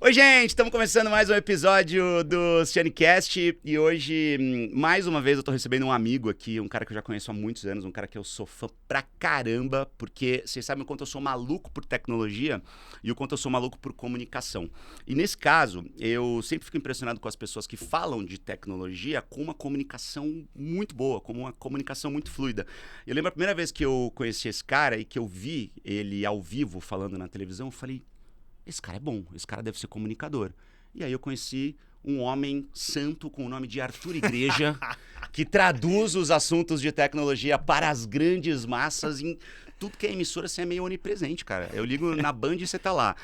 Oi, gente, estamos começando mais um episódio do Cianicast e hoje, mais uma vez, eu tô recebendo um amigo aqui, um cara que eu já conheço há muitos anos, um cara que eu sou fã pra caramba, porque vocês sabem o quanto eu sou maluco por tecnologia e o quanto eu sou maluco por comunicação. E nesse caso, eu sempre fico impressionado com as pessoas que falam de tecnologia com uma comunicação muito boa, com uma comunicação muito fluida. Eu lembro a primeira vez que eu conheci esse cara e que eu vi ele ao vivo falando na televisão, eu falei... Esse cara é bom, esse cara deve ser comunicador. E aí eu conheci um homem santo com o nome de Arthur Igreja, que traduz os assuntos de tecnologia para as grandes massas em tudo que é emissora, você é meio onipresente, cara. Eu ligo na Band e você tá lá.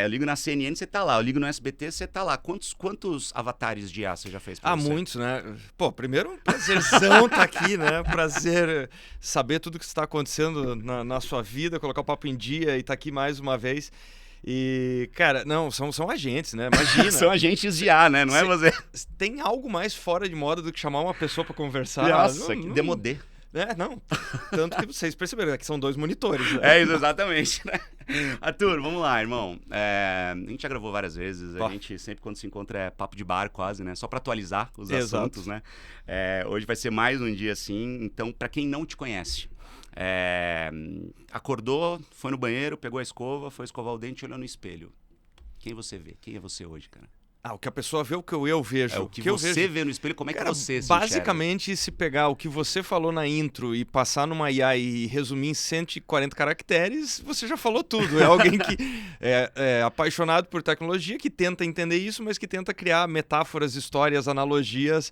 Eu ligo na CNN, você tá lá. Eu ligo no SBT, você tá lá. Quantos avatares de IA você já fez pra você? Muitos, né? Pô, primeiro um prazerzão tá aqui, né? Prazer saber tudo que está acontecendo na sua vida, colocar o papo em dia e tá aqui mais uma vez. E, cara, não, são agentes, né? Imagina. São agentes de IA, né? Não é você? Tem algo mais fora de moda do que chamar uma pessoa pra conversar? Nossa, que demodê. Não. Tanto que vocês perceberam que são dois monitores, né? É isso, exatamente, né? Arthur, vamos lá, irmão. A gente já gravou várias vezes. A gente sempre, quando se encontra, é papo de bar quase, né? Só pra atualizar os assuntos, né? Hoje vai ser mais um dia assim. Então, pra quem não te conhece... acordou, foi no banheiro, pegou a escova, foi escovar o dente e olhou no espelho. Quem você vê? Quem é você hoje, cara? O que a pessoa vê, o que eu vejo. O que você vê no espelho, como é que você se basicamente, se pegar o que você falou na intro e passar numa IA e resumir em 140 caracteres, você já falou tudo. É alguém que é apaixonado por tecnologia, que tenta entender isso, mas que tenta criar metáforas, histórias, analogias,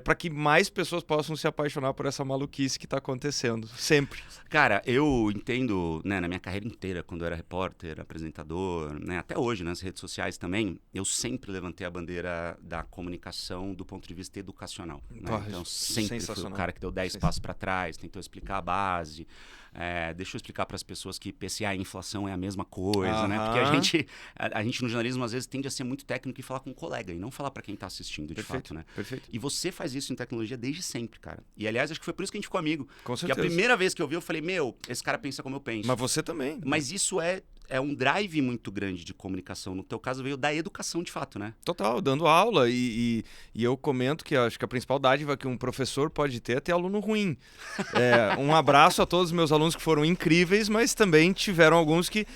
para que mais pessoas possam se apaixonar por essa maluquice que está acontecendo. Sempre. Cara, eu entendo, né, na minha carreira inteira, quando eu era repórter, apresentador, né, até hoje nas redes sociais também, eu sempre levantei a bandeira da comunicação do ponto de vista educacional. Né? Então, sempre fui o cara que deu 10 passos para trás, tentou explicar a base. Deixa eu explicar para as pessoas que PCA e inflação é a mesma coisa, né? Porque a gente no jornalismo às vezes tende a ser muito técnico e falar com um colega e não falar para quem está assistindo, de fato, né? Perfeito. E você faz isso em tecnologia desde sempre, cara. E aliás, acho que foi por isso que a gente ficou amigo. Com certeza. Porque a primeira vez que eu vi, eu falei, esse cara pensa como eu penso. Mas você também. Mas isso é um drive muito grande de comunicação. No teu caso, veio da educação, de fato, né? Total, dando aula. E eu comento que acho que a principal dádiva que um professor pode ter é ter aluno ruim. Um abraço a todos os meus alunos que foram incríveis, mas também tiveram alguns que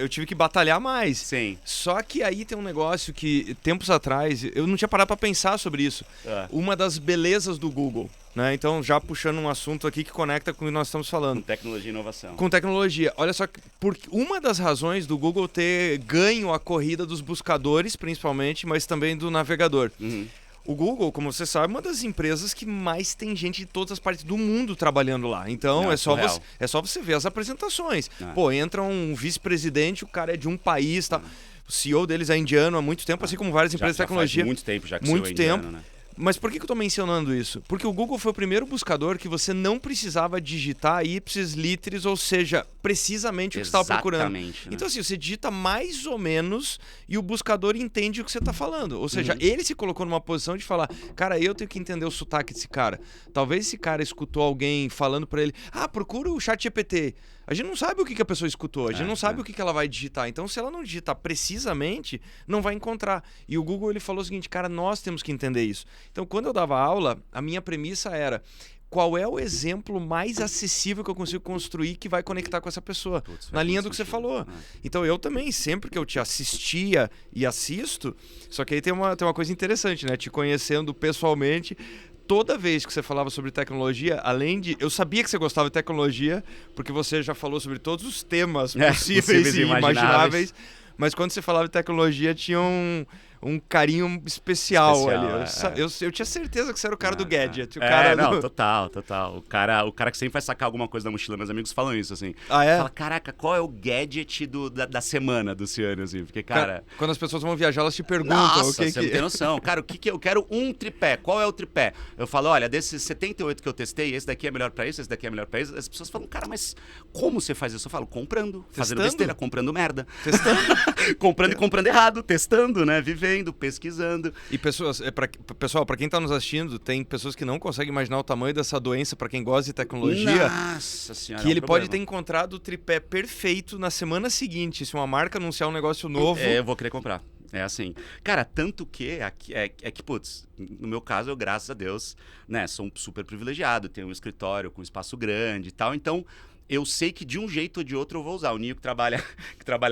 eu tive que batalhar mais. Sim. Só que aí tem um negócio que, tempos atrás, eu não tinha parado para pensar sobre isso. Uma das belezas do Google, né? Então, já puxando um assunto aqui que conecta com o que nós estamos falando. Com tecnologia e inovação. Com tecnologia. Olha só, porque uma das razões do Google ter ganho a corrida dos buscadores, principalmente, mas também do navegador. Uhum. O Google, como você sabe, é uma das empresas que mais tem gente de todas as partes do mundo trabalhando lá. Então, é só você ver as apresentações. Pô, entra um vice-presidente, o cara é de um país, tá? O CEO deles é indiano há muito tempo, assim como várias empresas de tecnologia. Faz muito tempo já que muito o CEO é tempo. indiano, né? Mas por que eu estou mencionando isso? Porque o Google foi o primeiro buscador que você não precisava digitar ipsis literis, ou seja, precisamente o que você estava procurando. Né? Então assim, você digita mais ou menos e o buscador entende o que você está falando. Ou seja, ele se colocou numa posição de falar, cara, eu tenho que entender o sotaque desse cara. Talvez esse cara escutou alguém falando para ele, procura o ChatGPT. A gente não sabe o que a pessoa escutou, a gente não sabe o que ela vai digitar. Então, se ela não digitar precisamente, não vai encontrar. E o Google ele falou o seguinte, cara, nós temos que entender isso. Então, quando eu dava aula, a minha premissa era... Qual é o exemplo mais acessível que eu consigo construir que vai conectar com essa pessoa? Na linha do que você falou. Então, eu também, sempre que eu te assistia e assisto... Só que aí tem uma coisa interessante, né? Te conhecendo pessoalmente... Toda vez que você falava sobre tecnologia, além de... Eu sabia que você gostava de tecnologia, porque você já falou sobre todos os temas possíveis e imagináveis. Mas quando você falava de tecnologia, tinha um carinho especial ali. Eu tinha certeza que você era o cara do gadget. Total. O cara que sempre vai sacar alguma coisa da mochila. Meus amigos falam isso, assim. Fala, caraca, qual é o gadget da semana do Ciano, assim? Porque, cara... Quando as pessoas vão viajar, elas te perguntam. Nossa, você não tem noção. Cara, o que eu quero um tripé. Qual é o tripé? Eu falo, olha, desses 78 que eu testei, esse daqui é melhor pra isso, esse daqui é melhor pra isso. As pessoas falam, cara, mas como você faz isso? Eu falo, comprando. Fazendo besteira, comprando merda. Testando. Comprando e comprando errado. Testando, né? Vivendo, pesquisando. E pessoal, pra quem tá nos assistindo, tem pessoas que não conseguem imaginar o tamanho dessa doença, pra quem gosta de tecnologia. Nossa senhora, que ele pode ter encontrado o tripé perfeito na semana seguinte. Se uma marca anunciar um negócio novo... Eu vou querer comprar. É assim. Cara, tanto que é que, putz, no meu caso, eu, graças a Deus, né, sou um super privilegiado, tenho um escritório com espaço grande e tal, então eu sei que de um jeito ou de outro eu vou usar. O Ninho que trabalha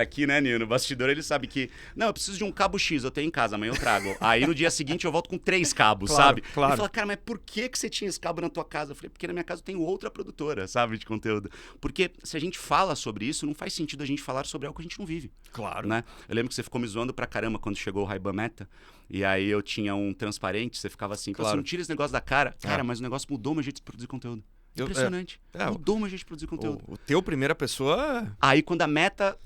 aqui, né, Ninho, no bastidor, ele sabe que, não, eu preciso de um cabo X, eu tenho em casa, amanhã eu trago. Aí no dia seguinte eu volto com 3 cabos, Claro, sabe? claro. Ele fala, cara, mas por que você tinha esse cabo na tua casa? Eu falei, porque na minha casa eu tenho outra produtora, sabe, de conteúdo. Porque se a gente fala sobre isso, não faz sentido a gente falar sobre algo que a gente não vive. Claro. Né? Eu lembro que você ficou me zoando pra caramba quando chegou o Ray-Ban Meta. E aí eu tinha um transparente, você ficava assim, Claro. você não tira esse negócio da cara. Cara, mas o negócio mudou o meu jeito de produzir conteúdo. Impressionante. Mudou o meu jeito de produzir conteúdo. O teu primeira pessoa... Aí quando a Meta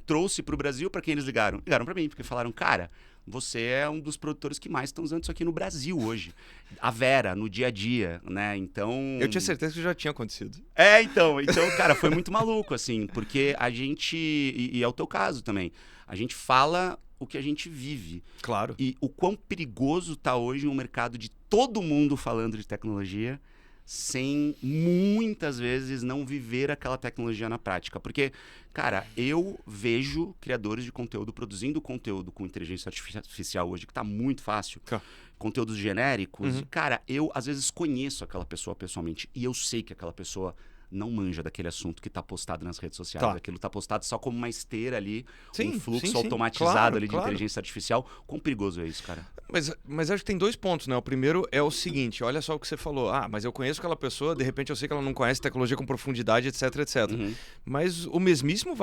trouxe pro Brasil, pra quem eles ligaram? Ligaram pra mim, porque falaram, cara, você é um dos produtores que mais estão usando isso aqui no Brasil hoje. A Vera, no dia a dia, né? Então... Eu tinha certeza que já tinha acontecido. Então, cara, foi muito maluco, assim, porque a gente, e é o teu caso também, a gente fala o que a gente vive. Claro. E o quão perigoso tá hoje um mercado de todo mundo falando de tecnologia, sem muitas vezes não viver aquela tecnologia na prática. Porque, cara, eu vejo criadores de conteúdo produzindo conteúdo com inteligência artificial hoje, que tá muito fácil. Conteúdos genéricos. Cara, eu às vezes conheço aquela pessoa pessoalmente e eu sei que aquela pessoa não manja daquele assunto que tá postado nas redes sociais. Aquilo tá postado só como uma esteira ali, um fluxo automatizado ali de inteligência artificial. Quão perigoso é isso, cara? Mas acho que tem 2 pontos, né? O primeiro é o seguinte, olha só o que você falou. Mas eu conheço aquela pessoa, de repente eu sei que ela não conhece tecnologia com profundidade, etc, etc. Mas o mesmíssimo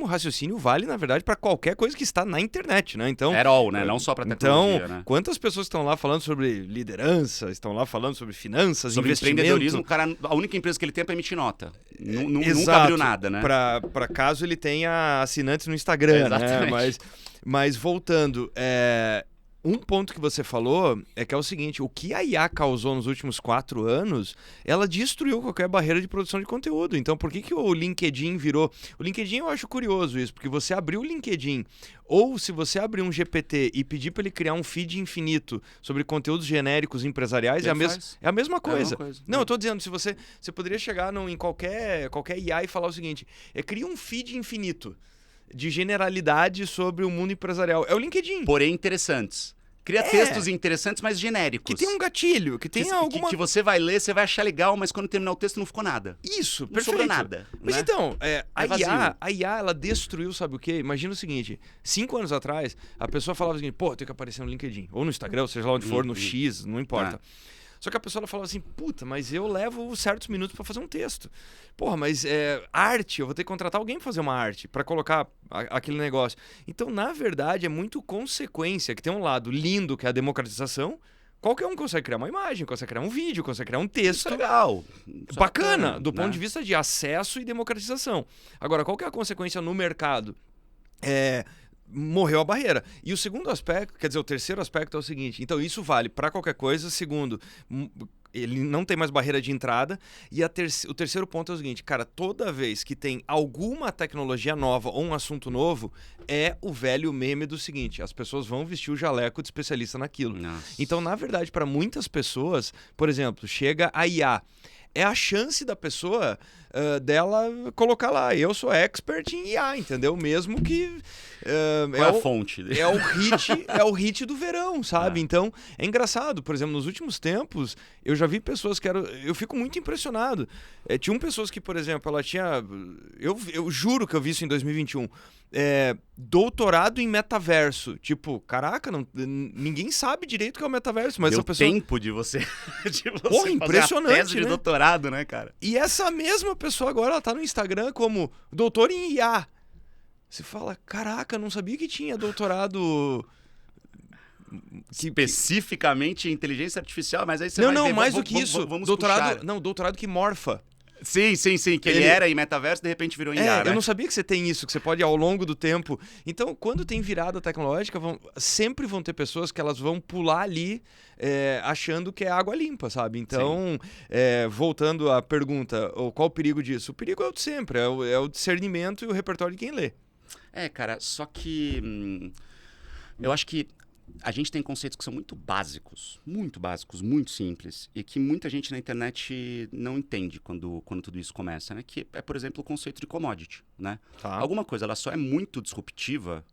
raciocínio vale, na verdade, para qualquer coisa que está na internet, né? Então, né? Não só para tecnologia, né? Quantas pessoas estão lá falando sobre liderança, estão lá falando sobre finanças, sobre empreendedorismo, a única empresa que ele tem é para emitir nota. Nunca abriu nada, né? Para caso ele tenha assinantes no Instagram, né? Mas voltando, um ponto que você falou é que é o seguinte, o que a IA causou nos últimos 4 anos, ela destruiu qualquer barreira de produção de conteúdo. Então, por que o LinkedIn virou... O LinkedIn eu acho curioso isso, porque você abriu o LinkedIn, ou se você abrir um GPT e pedir para ele criar um feed infinito sobre conteúdos genéricos empresariais, é a mesma coisa. Não, eu tô dizendo, se você poderia chegar em qualquer IA e falar o seguinte, cria um feed infinito de generalidade sobre o mundo empresarial. É o LinkedIn. Porém interessantes. Cria textos interessantes, mas genéricos. Que tem um gatilho, que tem alguma... Que você vai ler, você vai achar legal, mas quando terminar o texto não ficou nada. Isso, não perfeito. sobrou nada. Mas né? então, a IA, ela destruiu, sabe o quê? Imagina o seguinte, 5 anos atrás, a pessoa falava o seguinte, pô, eu tenho que aparecer no LinkedIn, ou no Instagram, ou seja lá onde for, no X, não importa. Só que a pessoa ela falava assim, puta, mas eu levo certos minutos para fazer um texto. Porra, mas arte, eu vou ter que contratar alguém para fazer uma arte, para colocar aquele negócio. Então, na verdade, é muito consequência, que tem um lado lindo, que é a democratização. Qualquer um consegue criar uma imagem, consegue criar um vídeo, consegue criar um texto. Isso é legal. Bacana, do ponto de vista de acesso e democratização. Agora, qual que é a consequência no mercado? Morreu a barreira. E o segundo aspecto, quer dizer, o terceiro aspecto é o seguinte, então isso vale para qualquer coisa. Segundo, ele não tem mais barreira de entrada. E o terceiro ponto é o seguinte, cara, toda vez que tem alguma tecnologia nova ou um assunto novo, é o velho meme do seguinte, as pessoas vão vestir o jaleco de especialista naquilo. Nossa. Então, na verdade, para muitas pessoas, por exemplo, chega a IA, é a chance da pessoa dela colocar lá, eu sou expert em IA, entendeu? Mesmo que... Qual é a fonte? É o hit do verão, sabe? Então, é engraçado. Por exemplo, nos últimos tempos, eu já vi pessoas que eu fico muito impressionado. Tinham pessoas que, por exemplo, ela tinha... Eu juro que eu vi isso em 2021. Doutorado em metaverso. Tipo, caraca, ninguém sabe direito o que é o metaverso, mas Deu a pessoa... tempo de você, Porra, impressionante, fazer a tese de doutorado, né, cara? E essa mesma pessoa agora, ela tá no Instagram como doutor em IA. Você fala, caraca, não sabia que tinha doutorado... Especificamente em inteligência artificial, mas aí você vai ver... Não, mais do que isso. Doutorado que morfa. Sim, que ele era em metaverso, de repente virou em IA, né? Eu não sabia que você tem isso, que você pode ao longo do tempo. Então, quando tem virada tecnológica, sempre vão ter pessoas que elas vão pular ali achando que é água limpa, sabe? Então, voltando à pergunta, qual o perigo disso? O perigo é o de sempre, é o discernimento e o repertório de quem lê. Cara, só que eu acho que a gente tem conceitos que são muito básicos, muito simples, e que muita gente na internet não entende quando tudo isso começa, né? Que é, por exemplo, o conceito de commodity, né? Alguma coisa, ela só é muito disruptiva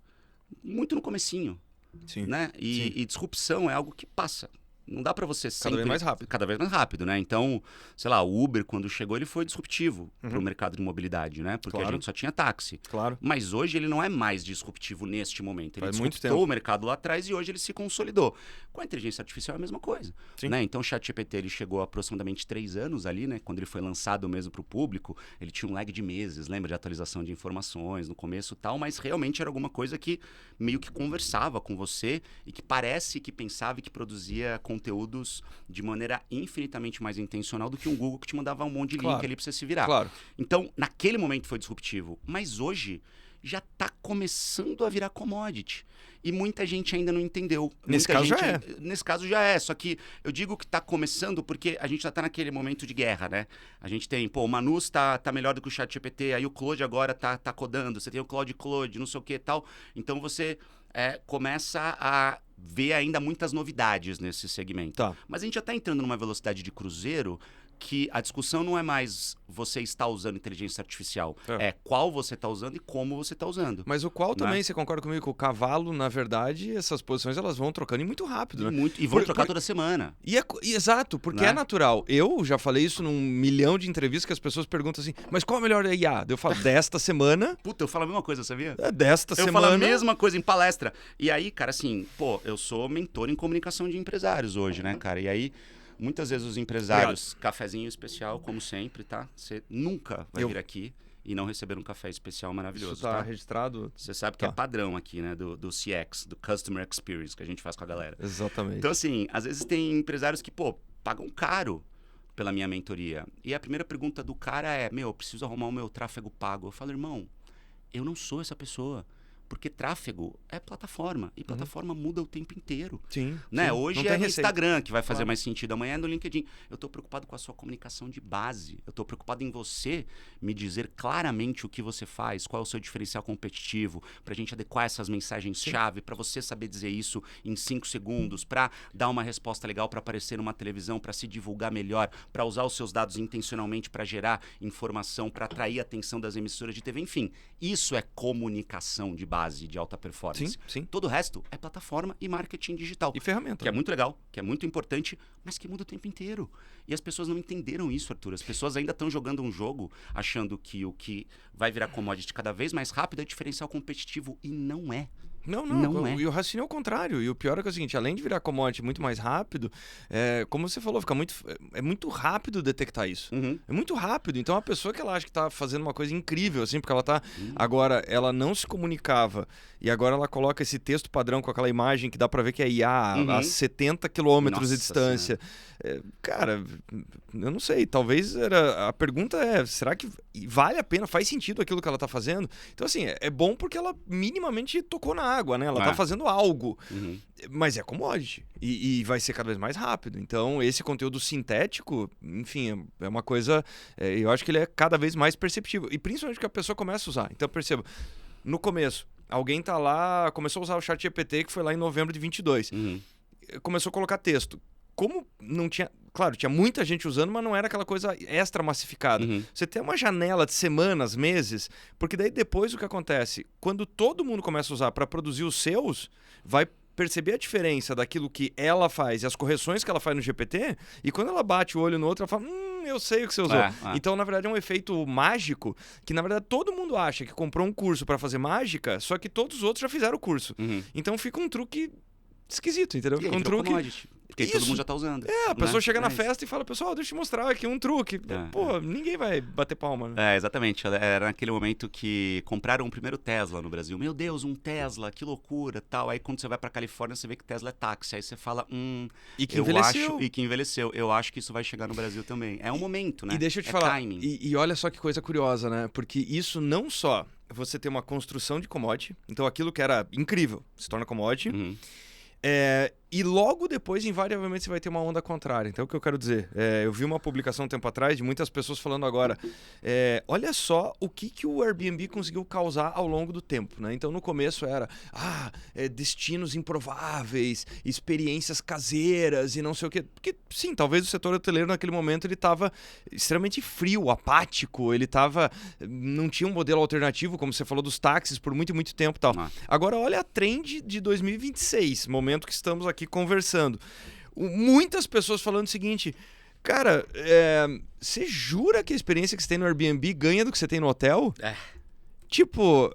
muito no comecinho, Sim. né? E disrupção é algo que passa. Não dá pra você sempre... Cada vez mais rápido. Cada vez mais rápido, né? Então, sei lá, o Uber, quando chegou, ele foi disruptivo pro Uhum. mercado de mobilidade, né? Porque a Claro. gente só tinha táxi. Claro. Mas hoje ele não é mais disruptivo neste momento. Ele Faz muito disruptou tempo. o mercado lá atrás e hoje ele se consolidou. Com a inteligência artificial é a mesma coisa. Sim. Né? Então o ChatGPT ele chegou há aproximadamente 3 anos ali, né? Quando ele foi lançado mesmo para o público, ele tinha um lag de meses, lembra? De atualização de informações no começo e tal, mas realmente era alguma coisa que meio que conversava com você e que parece que pensava e que produzia conteúdos de maneira infinitamente mais intencional do que um Google que te mandava um monte de link Claro. ali para você se virar. Claro. Então, naquele momento foi disruptivo, mas hoje já está começando a virar commodity. E muita gente ainda não entendeu. Nesse Muita caso gente já é. Nesse caso já é, só que eu digo que está começando porque a gente já está naquele momento de guerra, né? A gente tem, o Manus tá melhor do que o ChatGPT, aí o Claude agora tá codando, você tem o Claude, não sei o que e tal. Então você começa a ver ainda muitas novidades nesse segmento. Tá. Mas a gente já está entrando numa velocidade de cruzeiro que a discussão não é mais você está usando inteligência artificial, é qual você está usando e como você está usando. Mas o qual Né? também, você concorda comigo, que o cavalo, na verdade, essas posições elas vão trocando e muito rápido, né? E vão trocar toda semana. Exato, porque Né? é natural. Eu já falei isso num milhão de entrevistas que as pessoas perguntam assim, mas qual a melhor IA? Eu falo, desta semana... Puta, eu falo a mesma coisa, sabia? Desta semana... Eu falo a mesma coisa em palestra. E aí, cara, assim, eu sou mentor em comunicação de empresários hoje, né, cara? E aí, muitas vezes os empresários, cafezinho especial, como sempre, tá? Você nunca vai vir aqui e não receber um café especial maravilhoso, Isso tá tá? registrado? Você sabe que é padrão aqui, né? Do CX, do Customer Experience, que a gente faz com a galera. Exatamente. Então, assim, às vezes tem empresários que, pagam caro pela minha mentoria. E a primeira pergunta do cara é, eu preciso arrumar o meu tráfego pago. Eu falo, irmão, eu não sou essa pessoa. Porque tráfego é plataforma. E plataforma muda o tempo inteiro. Sim. Né? Sim. Hoje Não é tem no receita. Instagram que vai fazer Claro. mais sentido. Amanhã é no LinkedIn. Eu estou preocupado com a sua comunicação de base. Eu estou preocupado em você me dizer claramente o que você faz, qual é o seu diferencial competitivo, para a gente adequar essas mensagens-chave, para você saber dizer isso em 5 segundos, para dar uma resposta legal, para aparecer numa televisão, para se divulgar melhor, para usar os seus dados intencionalmente para gerar informação, para atrair a atenção das emissoras de TV. Enfim, isso é comunicação de base, de alta performance. Sim, sim. Todo o resto é plataforma e marketing digital. E ferramenta. Que é muito legal, que é muito importante, mas que muda o tempo inteiro. E as pessoas não entenderam isso, Arthur. As pessoas ainda estão jogando um jogo achando que o que vai virar commodity cada vez mais rápido é diferencial competitivo. E não é. Não é. E o raciocínio é o contrário. E o pior é que é o seguinte, além de virar commodity muito mais rápido, como você falou, é muito rápido detectar isso. Uhum. É muito rápido. Então a pessoa que ela acha que tá fazendo uma coisa incrível, assim, porque ela tá... Agora, ela não se comunicava e agora ela coloca esse texto padrão com aquela imagem que dá pra ver que é IA a 70 quilômetros de Nossa distância. Cara, eu não sei. Talvez a pergunta será que vale a pena? Faz sentido aquilo que ela tá fazendo? Então, assim, é bom porque ela minimamente tocou na água, né? Ela tá fazendo algo. Uhum. Mas é commodity. E vai ser cada vez mais rápido. Então, esse conteúdo sintético, enfim, é uma coisa... eu acho que ele é cada vez mais perceptível. E principalmente que a pessoa começa a usar. Então, perceba, no começo, alguém tá lá, começou a usar o ChatGPT, que foi lá em novembro de 22. Uhum. Começou a colocar texto. Como não tinha... Claro, tinha muita gente usando, mas não era aquela coisa extra massificada. Uhum. Você tem uma janela de semanas, meses, porque daí depois o que acontece? Quando todo mundo começa a usar para produzir os seus, vai perceber a diferença daquilo que ela faz e as correções que ela faz no GPT, e quando ela bate o olho no outro, ela fala, eu sei o que você usou. Então, na verdade, é um efeito mágico que, na verdade, todo mundo acha que comprou um curso para fazer mágica, só que todos os outros já fizeram o curso. Uhum. Então, fica um truque esquisito, entendeu? E aí, Fica um truque... commodity, porque todo Isso. mundo já tá usando. A pessoa né? chega na isso. festa e fala, pessoal, deixa eu te mostrar aqui um truque. Pô, ninguém vai bater palma, né? Exatamente. Era naquele momento que compraram o primeiro Tesla no Brasil. Meu Deus, um Tesla, que loucura, tal. Aí quando você vai pra Califórnia, você vê que Tesla é táxi. Aí você fala, E que eu envelheceu. acho... E que envelheceu. Eu acho que isso vai chegar no Brasil também. É um momento, né? E deixa eu te falar, timing. e olha só que coisa curiosa, né? Porque isso não só você tem uma construção de commodity, então aquilo que era incrível se torna commodity, Uhum. E logo depois, invariavelmente, você vai ter uma onda contrária. Então, o que eu quero dizer? Eu vi uma publicação um tempo atrás de muitas pessoas falando agora, olha só o que o Airbnb conseguiu causar ao longo do tempo, né? Então, no começo era, destinos improváveis, experiências caseiras e não sei o quê. Porque, sim, talvez o setor hoteleiro naquele momento ele estava extremamente frio, apático, não tinha um modelo alternativo, como você falou dos táxis, por muito, muito tempo e tal. Agora, olha a trend de 2026, momento que estamos aqui conversando. Muitas pessoas falando o seguinte, cara, você jura que a experiência que você tem no Airbnb ganha do que você tem no hotel? Tipo,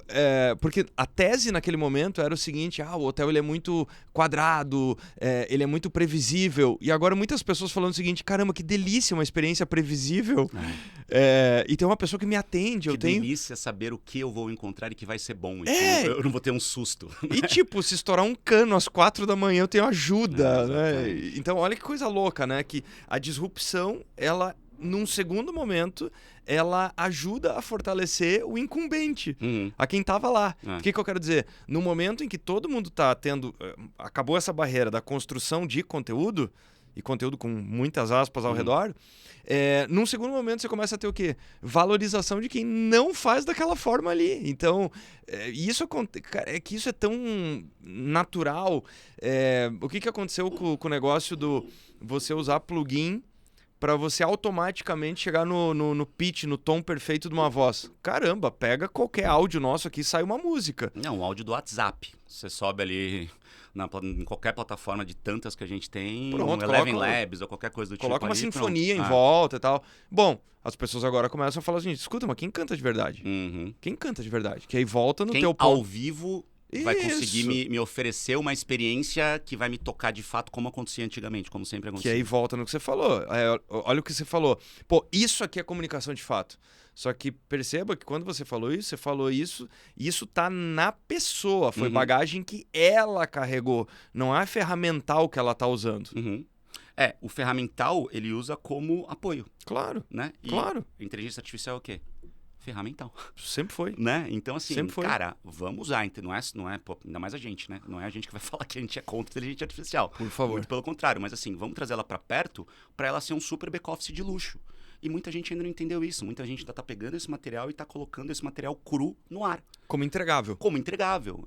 porque a tese naquele momento era o seguinte, o hotel ele é muito quadrado, ele é muito previsível. E agora muitas pessoas falando o seguinte, caramba, que delícia uma experiência previsível. E tem uma pessoa que me atende. Que delícia saber o que eu vou encontrar e que vai ser bom. Eu não vou ter um susto. E tipo, se estourar um cano às 4 da manhã, eu tenho ajuda. Né? Então, olha que coisa louca, né? Que a disrupção, ela... num segundo momento, ela ajuda a fortalecer o incumbente, a quem estava lá. O que eu quero dizer? No momento em que todo mundo está tendo... acabou essa barreira da construção de conteúdo, e conteúdo com muitas aspas ao redor, num segundo momento você começa a ter o quê? Valorização de quem não faz daquela forma ali. Então, isso é tão natural. O que aconteceu com o negócio do você usar plugin para você automaticamente chegar no pitch, no tom perfeito de uma voz. Caramba, pega qualquer áudio nosso aqui e sai uma música. Não, um áudio do WhatsApp. Você sobe ali em qualquer plataforma de tantas que a gente tem, pronto, Eleven Labs ou qualquer coisa do tipo. Coloca uma ali, sinfonia pronto. em volta e tal. Bom, as pessoas agora começam a falar assim, escuta, mas quem canta de verdade? Quem canta de verdade? Que aí volta no teu ao ponto. vivo... vai conseguir me oferecer uma experiência que vai me tocar de fato como acontecia antigamente, como sempre acontecia. Que aí volta no que você falou. Olha o que você falou. Pô, isso aqui é comunicação de fato. Só que perceba que quando você falou isso, e isso tá na pessoa. Foi bagagem que ela carregou. Não é ferramental que ela tá usando. O ferramental ele usa como apoio. Claro, né? E claro. inteligência artificial é o quê? Ferramental. Sempre foi. Né? Então, assim, cara, vamos usar. Não é, pô, ainda mais a gente, né? Não é a gente que vai falar que a gente é contra a inteligência artificial. Por favor. Muito pelo contrário. Mas, assim, vamos trazer ela para perto para ela ser um super back-office de luxo. E muita gente ainda não entendeu isso. Muita gente ainda tá pegando esse material e tá colocando esse material cru no ar. Como entregável.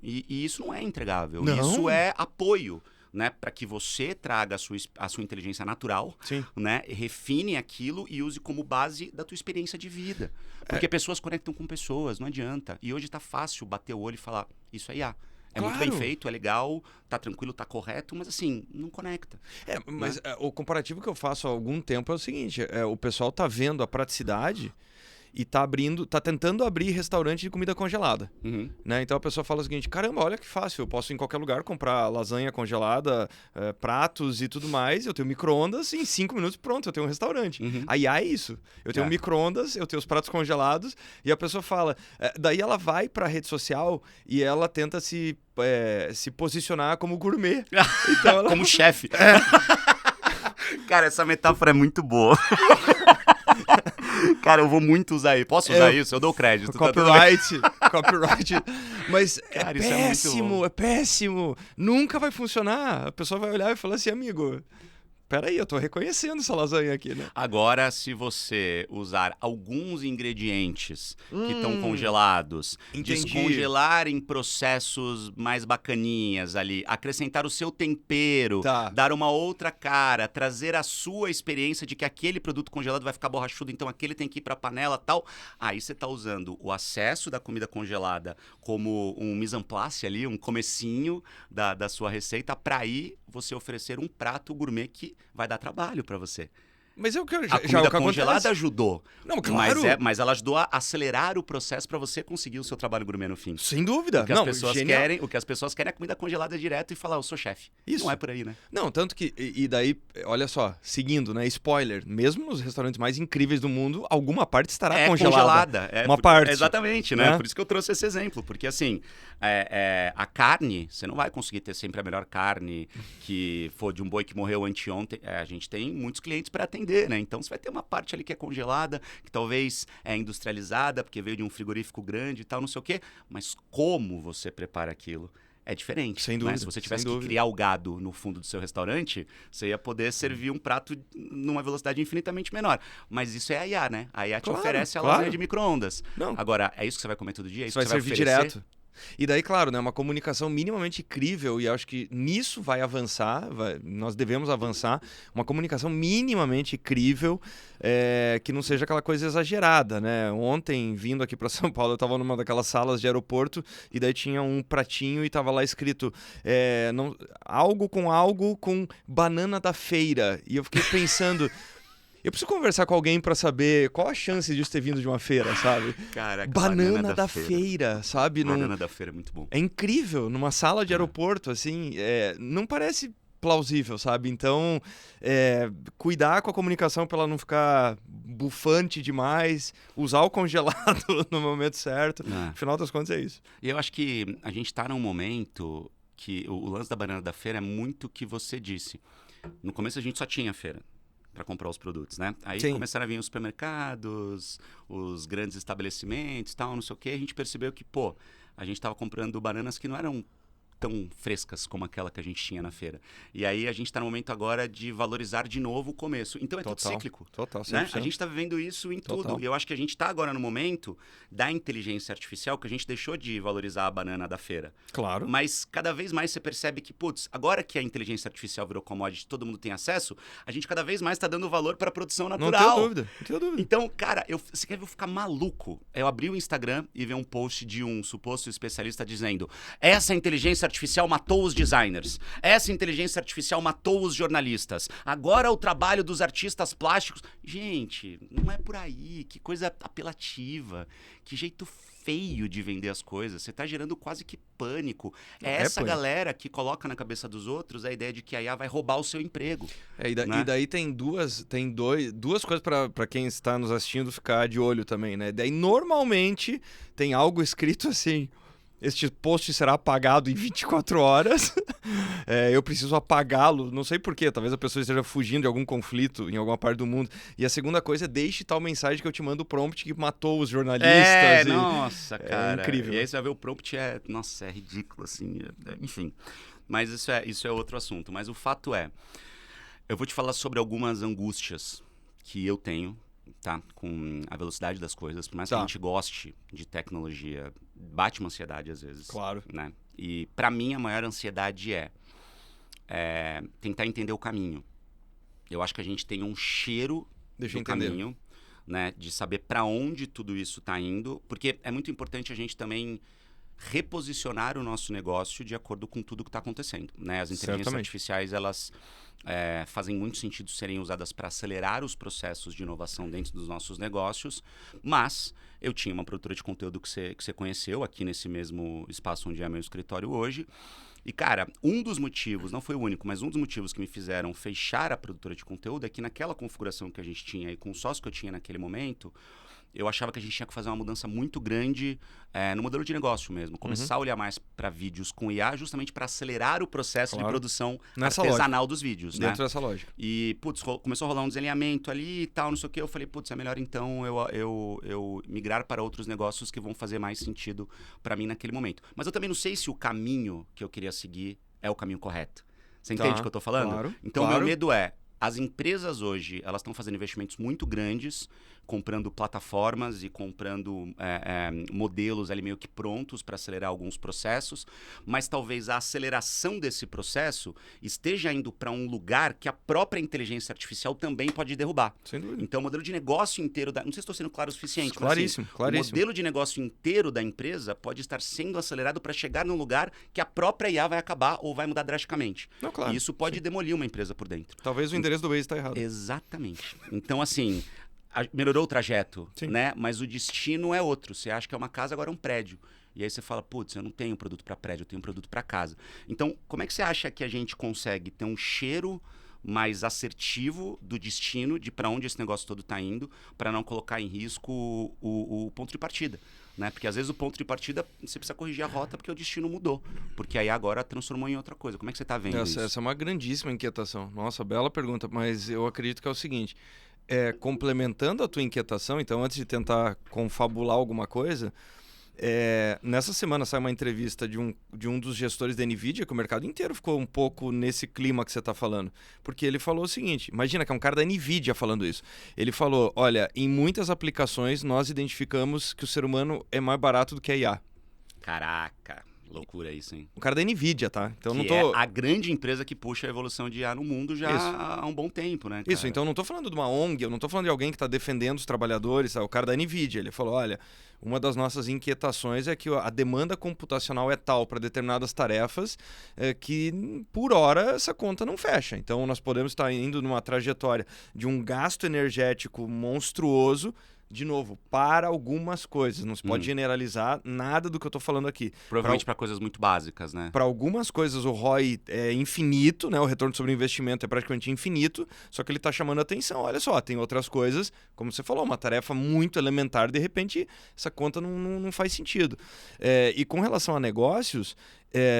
E isso não é entregável. Não. Isso é apoio. Né, para que você traga a sua inteligência natural, né, refine aquilo e use como base da tua experiência de vida. Porque pessoas conectam com pessoas, não adianta. E hoje tá fácil bater o olho e falar, isso aí é muito bem feito, é legal, tá tranquilo, tá correto, mas assim, não conecta. Mas o comparativo que eu faço há algum tempo é o seguinte, o pessoal tá vendo a praticidade e tá tentando abrir restaurante de comida congelada. Né? Então a pessoa fala o seguinte, caramba, olha que fácil, eu posso ir em qualquer lugar comprar lasanha congelada, pratos e tudo mais, eu tenho micro-ondas e em 5 minutos pronto, eu tenho um restaurante. Aí é isso, eu tenho micro-ondas, eu tenho os pratos congelados e a pessoa fala, daí ela vai pra rede social e ela tenta se posicionar como gourmet. Então ela... como chefe. Cara, essa metáfora é muito boa. Cara, eu vou muito usar isso. Posso usar isso? Eu dou crédito. Copyright. Mas cara, é péssimo. Nunca vai funcionar. A pessoa vai olhar e falar assim, amigo... Peraí, eu tô reconhecendo essa lasanha aqui, né? Agora, se você usar alguns ingredientes que estão congelados, descongelar em processos mais bacaninhas ali, acrescentar o seu tempero, dar uma outra cara, trazer a sua experiência de que aquele produto congelado vai ficar borrachudo, então aquele tem que ir pra panela e tal. Aí você tá usando o acesso da comida congelada como um mise en place ali, um comecinho da sua receita pra aí você oferecer um prato gourmet que vai dar trabalho para você. Mas a comida congelada ajudou. Não, claro. Mas ela ajudou a acelerar o processo para você conseguir o seu trabalho gourmet no fim. Sem dúvida. O que as pessoas querem é a comida congelada direto e falar, eu sou chefe. Isso. Não é por aí, né? Não, tanto que... E daí, olha só, seguindo, né? Spoiler. Mesmo nos restaurantes mais incríveis do mundo, alguma parte estará congelada. Uma parte. Exatamente, né? Por isso que eu trouxe esse exemplo. Porque, assim, a carne, você não vai conseguir ter sempre a melhor carne que for de um boi que morreu anteontem. A gente tem muitos clientes para atender. Né? Então você vai ter uma parte ali que é congelada, que talvez é industrializada, porque veio de um frigorífico grande e tal, não sei o quê. Mas como você prepara aquilo? é diferente. Sem né? dúvida, Se você sem tivesse que dúvida. criar o gado no fundo do seu restaurante, você ia poder servir um prato numa velocidade infinitamente menor. Mas isso é a IA, né? A IA te Claro, oferece a claro. lasanha de micro-ondas. Não, Agora, é isso que você vai comer todo dia? É isso vai que você servir oferecer? direto. E daí, claro, né, uma comunicação minimamente crível, e acho que nisso vai avançar, nós devemos avançar, uma comunicação minimamente crível, que não seja aquela coisa exagerada, né? Ontem, vindo aqui para São Paulo, eu estava numa daquelas salas de aeroporto, e daí tinha um pratinho e estava lá escrito algo com banana da feira. E eu fiquei pensando... Eu preciso conversar com alguém pra saber qual a chance disso ter vindo de uma feira, sabe? Caraca, Banana da feira, sabe? Banana da feira é muito bom. É incrível, numa sala de aeroporto, assim, não parece plausível, sabe? Então, cuidar com a comunicação pra ela não ficar bufante demais, usar o congelado no momento certo. No final das contas é isso. E eu acho que a gente tá num momento que o lance da banana da feira é muito o que você disse. No começo a gente só tinha feira para comprar os produtos, né? Aí Sim. começaram a vir os supermercados, os grandes estabelecimentos, tal, não sei o quê. A gente percebeu que, pô, a gente estava comprando bananas que não eram tão frescas como aquela que a gente tinha na feira. E aí a gente está no momento agora de valorizar de novo o começo. Então é tudo cíclico. Total, né? 100%. A gente está vivendo isso em Total. tudo. E eu acho que a gente está agora no momento da inteligência artificial, que a gente deixou de valorizar a banana da feira. Claro. Mas cada vez mais você percebe que, putz, agora que a inteligência artificial virou commodity, todo mundo tem acesso, a gente cada vez mais está dando valor para a produção Não natural. tenho dúvida, não tenho dúvida. Então, cara, você quer ver eu ficar maluco? Eu abri o Instagram e vi um post de um suposto especialista dizendo: essa inteligência artificial matou os designers, essa inteligência artificial matou os jornalistas, agora o trabalho dos artistas plásticos. Gente, não é por aí, que coisa apelativa, que jeito feio de vender as coisas, você tá gerando quase que pânico. É essa pânico. galera que coloca na cabeça dos outros a ideia de que a IA vai roubar o seu emprego. E né? daí tem duas coisas para quem está nos assistindo ficar de olho também, né? Daí normalmente tem algo escrito assim: este post será apagado em 24 horas. Eu preciso apagá-lo. Não sei porquê. Talvez a pessoa esteja fugindo de algum conflito em alguma parte do mundo. E a segunda coisa é: deixe tal mensagem que eu te mando o prompt que matou os jornalistas. Nossa, cara. Incrível. E aí você vai ver o prompt nossa, é ridículo, assim. Enfim. Mas isso é outro assunto. Mas o fato eu vou te falar sobre algumas angústias que eu tenho, tá? Com a velocidade das coisas. Por mais que a gente goste de tecnologia, bate uma ansiedade às vezes. Claro. Né? E pra mim a maior ansiedade é tentar entender o caminho. Eu acho que a gente tem um cheiro do caminho, né? De saber pra onde tudo isso tá indo. Porque é muito importante a gente também reposicionar o nosso negócio de acordo com tudo que está acontecendo. Né? As inteligências artificiais, elas fazem muito sentido serem usadas para acelerar os processos de inovação dentro dos nossos negócios, mas eu tinha uma produtora de conteúdo que você conheceu aqui nesse mesmo espaço onde é meu escritório hoje. E, cara, um dos motivos, não foi o único, mas um dos motivos que me fizeram fechar a produtora de conteúdo é que naquela configuração que a gente tinha e com o sócio que eu tinha naquele momento, eu achava que a gente tinha que fazer uma mudança muito grande no modelo de negócio mesmo. Começar a olhar mais para vídeos com IA justamente para acelerar o processo de produção artesanal dos vídeos. Dentro dessa lógica. E, putz, começou a rolar um desalinhamento ali e tal, não sei o quê. Eu falei, putz, é melhor então eu migrar para outros negócios que vão fazer mais sentido para mim naquele momento. Mas eu também não sei se o caminho que eu queria seguir é o caminho correto. Você entende o que eu tô falando? Claro, então, meu medo as empresas hoje, elas estão fazendo investimentos muito grandes, comprando plataformas e comprando modelos ali meio que prontos para acelerar alguns processos, mas talvez a aceleração desse processo esteja indo para um lugar que a própria inteligência artificial também pode derrubar. Sem dúvida. Então, o modelo de negócio inteiro não sei se estou sendo claro o suficiente, claríssimo, mas claríssimo. O modelo de negócio inteiro da empresa pode estar sendo acelerado para chegar num lugar que a própria IA vai acabar ou vai mudar drasticamente. Não, claro. E isso pode demolir uma empresa por dentro. Talvez o endereço do Waze está errado. Exatamente. Então, assim, melhorou o trajeto, né? Mas o destino é outro. Você acha que é uma casa, agora é um prédio. E aí você fala, putz, eu não tenho produto para prédio, eu tenho produto para casa. Então, como é que você acha que a gente consegue ter um cheiro mais assertivo do destino, de para onde esse negócio todo está indo, para não colocar em risco o ponto de partida? Né? Porque às vezes o ponto de partida você precisa corrigir a rota porque o destino mudou. Porque aí agora transformou em outra coisa. Como é que você está vendo isso? Essa é uma grandíssima inquietação. Nossa, bela pergunta, mas eu acredito que é o seguinte. Complementando a tua inquietação, então antes de tentar confabular alguma coisa, Nessa semana saiu uma entrevista de um dos gestores da NVIDIA, que o mercado inteiro ficou um pouco nesse clima que você está falando. Porque ele falou o seguinte, imagina que é um cara da NVIDIA falando isso. Ele falou, olha, em muitas aplicações nós identificamos que o ser humano é mais barato do que a IA. Caraca, loucura isso, hein? O cara da NVIDIA, tá? Então que não tô... é a grande empresa que puxa a evolução de IA no mundo já há um bom tempo, né, cara? Isso, então eu não tô falando de uma ONG, eu não tô falando de alguém que está defendendo os trabalhadores, tá? O cara da NVIDIA, ele falou, olha, uma das nossas inquietações é que a demanda computacional é tal para determinadas tarefas que, por hora, essa conta não fecha. Então nós podemos estar indo numa trajetória de um gasto energético monstruoso, de novo, para algumas coisas. Não se pode generalizar nada do que eu estou falando aqui. Provavelmente para coisas muito básicas, né? Para algumas coisas o ROI é infinito, né? O retorno sobre investimento é praticamente infinito, só que ele está chamando a atenção. Olha só, tem outras coisas, como você falou, uma tarefa muito elementar, de repente essa conta não faz sentido. E com relação a negócios,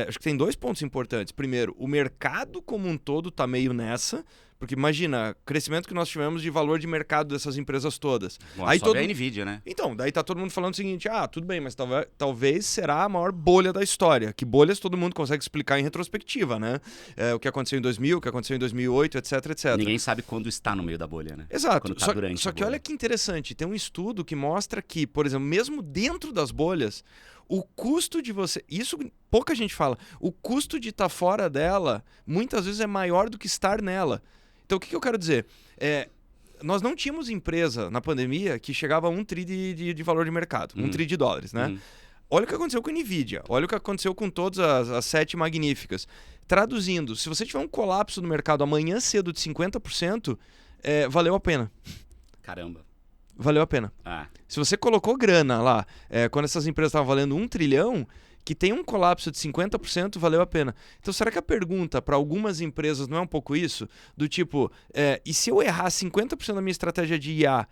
acho que tem 2 pontos importantes. Primeiro, o mercado como um todo está meio nessa, porque imagina, o crescimento que nós tivemos de valor de mercado dessas empresas todas. Bom, aí a NVIDIA, né? Então, daí tá todo mundo falando o seguinte, tudo bem, mas talvez será a maior bolha da história. Que bolhas todo mundo consegue explicar em retrospectiva, né? O que aconteceu em 2000, o que aconteceu em 2008, etc, etc. Ninguém sabe quando está no meio da bolha, né? Exato. Quando tá durante só que olha que interessante, tem um estudo que mostra que, por exemplo, mesmo dentro das bolhas, o custo de você... Isso pouca gente fala. O custo de estar fora dela, muitas vezes é maior do que estar nela. Então, o que eu quero dizer? Nós não tínhamos empresa na pandemia que chegava a 1 tri de valor de mercado, 1 tri de dólares, né? Olha o que aconteceu com a NVIDIA, olha o que aconteceu com todas as 7 magníficas. Traduzindo, se você tiver um colapso no mercado amanhã cedo de 50%, valeu a pena. Caramba. Valeu a pena. Se você colocou grana lá, quando essas empresas estavam valendo 1 trilhão, que tem um colapso de 50%, valeu a pena. Então, será que a pergunta para algumas empresas não é um pouco isso? Do tipo, e se eu errar 50% da minha estratégia de IA,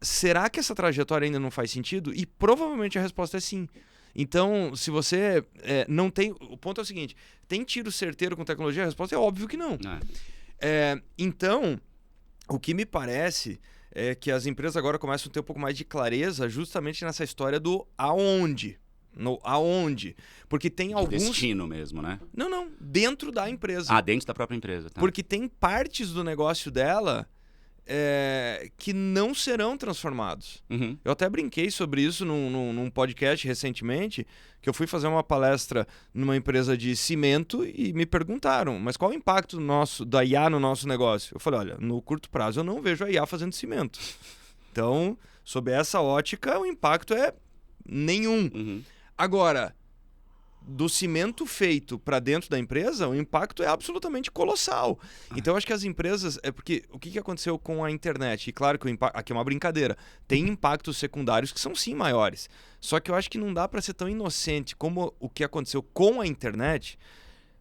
será que essa trajetória ainda não faz sentido? E provavelmente a resposta é sim. Então, se você não tem... O ponto é o seguinte, tem tiro certeiro com tecnologia? A resposta é óbvio que não. Então, o que me parece é que as empresas agora começam a ter um pouco mais de clareza justamente nessa história do aonde. No aonde. Porque tem alguns... Destino mesmo, né? Não. Dentro da empresa. Dentro da própria empresa. Tá. Porque tem partes do negócio dela que não serão transformados. Eu até brinquei sobre isso num podcast recentemente, que eu fui fazer uma palestra numa empresa de cimento e me perguntaram, mas qual o impacto da IA no nosso negócio? Eu falei, olha, no curto prazo eu não vejo a IA fazendo cimento. Então, sob essa ótica, o impacto é nenhum. Agora, do cimento feito para dentro da empresa, o impacto é absolutamente colossal. Então, eu acho que as empresas... Porque o que aconteceu com a internet? E claro que aqui é uma brincadeira. Tem impactos secundários que são sim maiores. Só que eu acho que não dá para ser tão inocente como o que aconteceu com a internet.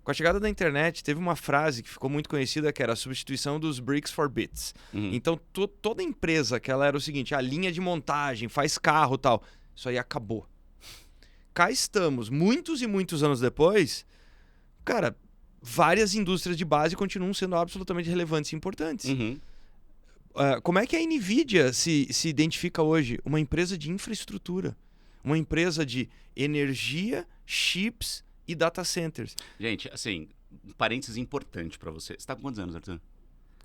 Com a chegada da internet, teve uma frase que ficou muito conhecida, que era a substituição dos bricks for bits. Então, toda empresa que ela era o seguinte, a linha de montagem, faz carro e tal, isso aí acabou. Cá estamos, muitos e muitos anos depois, cara, várias indústrias de base continuam sendo absolutamente relevantes e importantes. Como é que a NVIDIA se identifica hoje? Uma empresa de infraestrutura, uma empresa de energia, chips e data centers. Gente, assim, um parênteses importante pra você. Você tá com quantos anos, Arthur?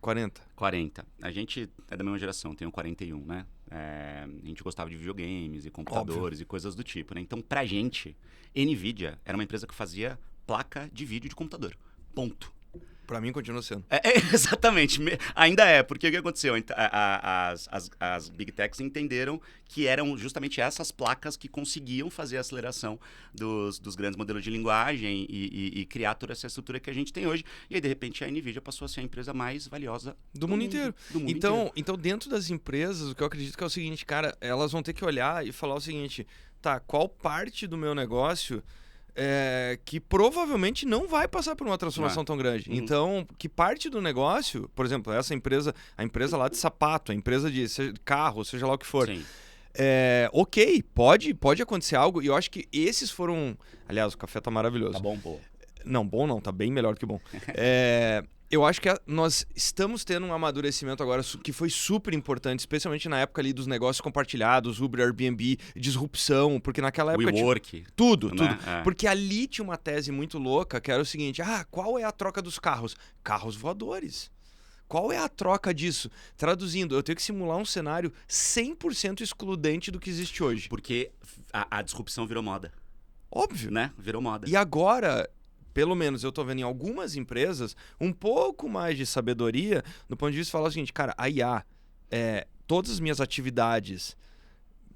40. A gente é da mesma geração, tenho 41, né? A gente gostava de videogames e computadores e coisas do tipo, né? Então, pra gente, NVIDIA era uma empresa que fazia placa de vídeo de computador. Ponto. Pra mim, continua sendo. Exatamente. Ainda é, porque o que aconteceu? As Big Techs entenderam que eram justamente essas placas que conseguiam fazer a aceleração dos grandes modelos de linguagem e criar toda essa estrutura que a gente tem hoje. E aí, de repente, a NVIDIA passou a ser a empresa mais valiosa do mundo inteiro. Então, dentro das empresas, o que eu acredito que é o seguinte, cara, elas vão ter que olhar e falar o seguinte, tá, qual parte do meu negócio... que provavelmente não vai passar por uma transformação tão grande. Então, que parte do negócio, por exemplo, essa empresa, a empresa lá de sapato, a empresa de carro, seja lá o que for. Sim. Ok, pode acontecer algo, e eu acho que esses foram... Aliás, o café tá maravilhoso. Tá bom, pô. Não, bom não, tá bem melhor do que bom. Eu acho que nós estamos tendo um amadurecimento agora que foi super importante, especialmente na época ali dos negócios compartilhados, Uber, Airbnb, disrupção, porque naquela época... WeWork. Tudo. É. Porque ali tinha uma tese muito louca, que era o seguinte, qual é a troca dos carros? Carros voadores. Qual é a troca disso? Traduzindo, eu tenho que simular um cenário 100% excludente do que existe hoje. Porque a disrupção virou moda. Óbvio. Né? Virou moda. E agora... Pelo menos eu tô vendo em algumas empresas um pouco mais de sabedoria no ponto de vista de falar o seguinte, cara, a IA, todas as minhas atividades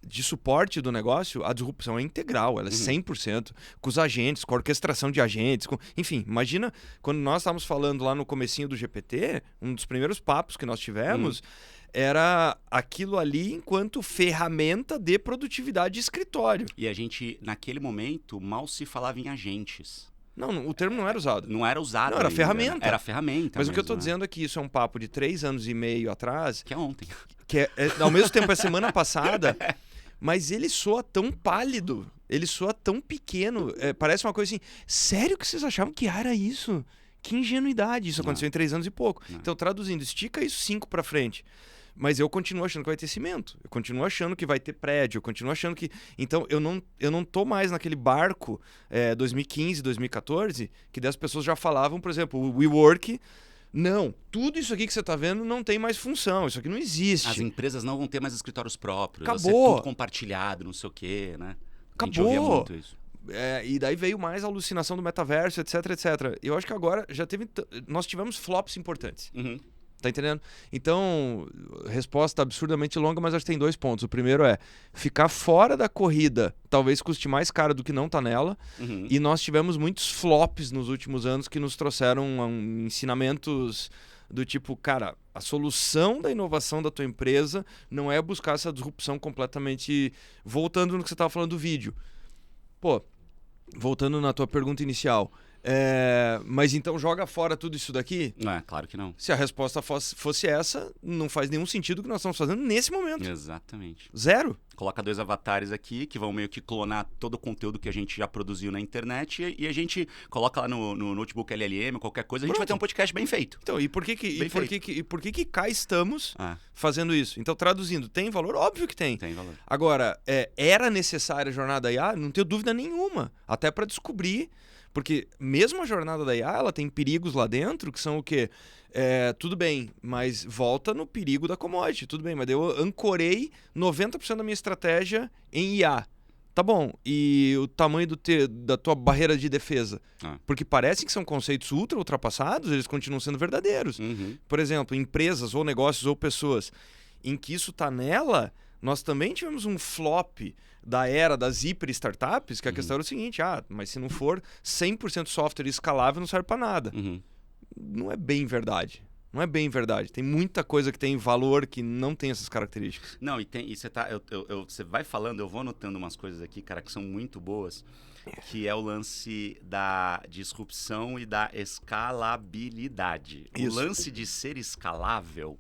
de suporte do negócio, a disrupção é integral, ela é 100%, com os agentes, com a orquestração de agentes, enfim, imagina quando nós estávamos falando lá no comecinho do GPT, um dos primeiros papos que nós tivemos era aquilo ali enquanto ferramenta de produtividade de escritório. E a gente, naquele momento, mal se falava em agentes. Não, o termo não era usado. Não era usado. Não, era ainda, ferramenta. Né? Era ferramenta. Mas mesmo, o que eu tô dizendo é que isso é um papo de 3 anos e meio atrás. Que é ontem. Que ao mesmo tempo é semana passada, mas ele soa tão pálido, ele soa tão pequeno. Parece uma coisa assim, sério que vocês achavam que era isso? Que ingenuidade. Isso aconteceu em 3 anos e pouco. Não. Então, traduzindo, estica isso 5 pra frente. Mas eu continuo achando que vai ter cimento. Eu continuo achando que vai ter prédio. Eu continuo achando que... Então, eu não tô mais naquele barco 2015, 2014, que das pessoas já falavam, por exemplo, o WeWork. Não, tudo isso aqui que você tá vendo não tem mais função. Isso aqui não existe. As empresas não vão ter mais escritórios próprios. Acabou. Vai ser tudo compartilhado, não sei o quê, né? A gente ouvia Acabou. muito isso. E daí veio mais a alucinação do metaverso, etc, etc. Eu acho que agora já nós tivemos flops importantes. Uhum. Tá entendendo? Então, resposta absurdamente longa, mas acho que tem 2 pontos. O primeiro é ficar fora da corrida, talvez custe mais caro do que não tá nela. Uhum. E nós tivemos muitos flops nos últimos anos que nos trouxeram ensinamentos do tipo, cara, a solução da inovação da tua empresa não é buscar essa disrupção completamente... Voltando no que você estava falando do vídeo. Pô, voltando na tua pergunta inicial... mas então joga fora tudo isso daqui? Não, claro que não. Se a resposta fosse essa, não faz nenhum sentido o que nós estamos fazendo nesse momento. Exatamente. Zero. Coloca 2 avatares aqui que vão meio que clonar todo o conteúdo que a gente já produziu na internet e a gente coloca lá no notebook LLM, qualquer coisa, a gente vai ter um podcast bem feito. Então, e por que cá estamos fazendo isso? Então, traduzindo, tem valor? Óbvio que tem. Tem valor. Agora, era necessária a jornada IA? Não tenho dúvida nenhuma. Até para descobrir. Porque mesmo a jornada da IA, ela tem perigos lá dentro, que são o quê? Tudo bem, mas volta no perigo da commodity. Tudo bem, mas eu ancorei 90% da minha estratégia em IA. Tá bom, e o tamanho da tua barreira de defesa? Porque parece que são conceitos ultra ultrapassados, eles continuam sendo verdadeiros. Uhum. Por exemplo, empresas ou negócios ou pessoas em que isso tá nela... Nós também tivemos um flop da era das hiper startups, que a questão era o seguinte, mas se não for 100% software escalável, não serve para nada. Uhum. Não é bem verdade. Não é bem verdade. Tem muita coisa que tem valor que não tem essas características. Não, e você você vai falando, eu vou anotando umas coisas aqui, cara, que são muito boas, que é o lance da disrupção e da escalabilidade. Isso. O lance de ser escalável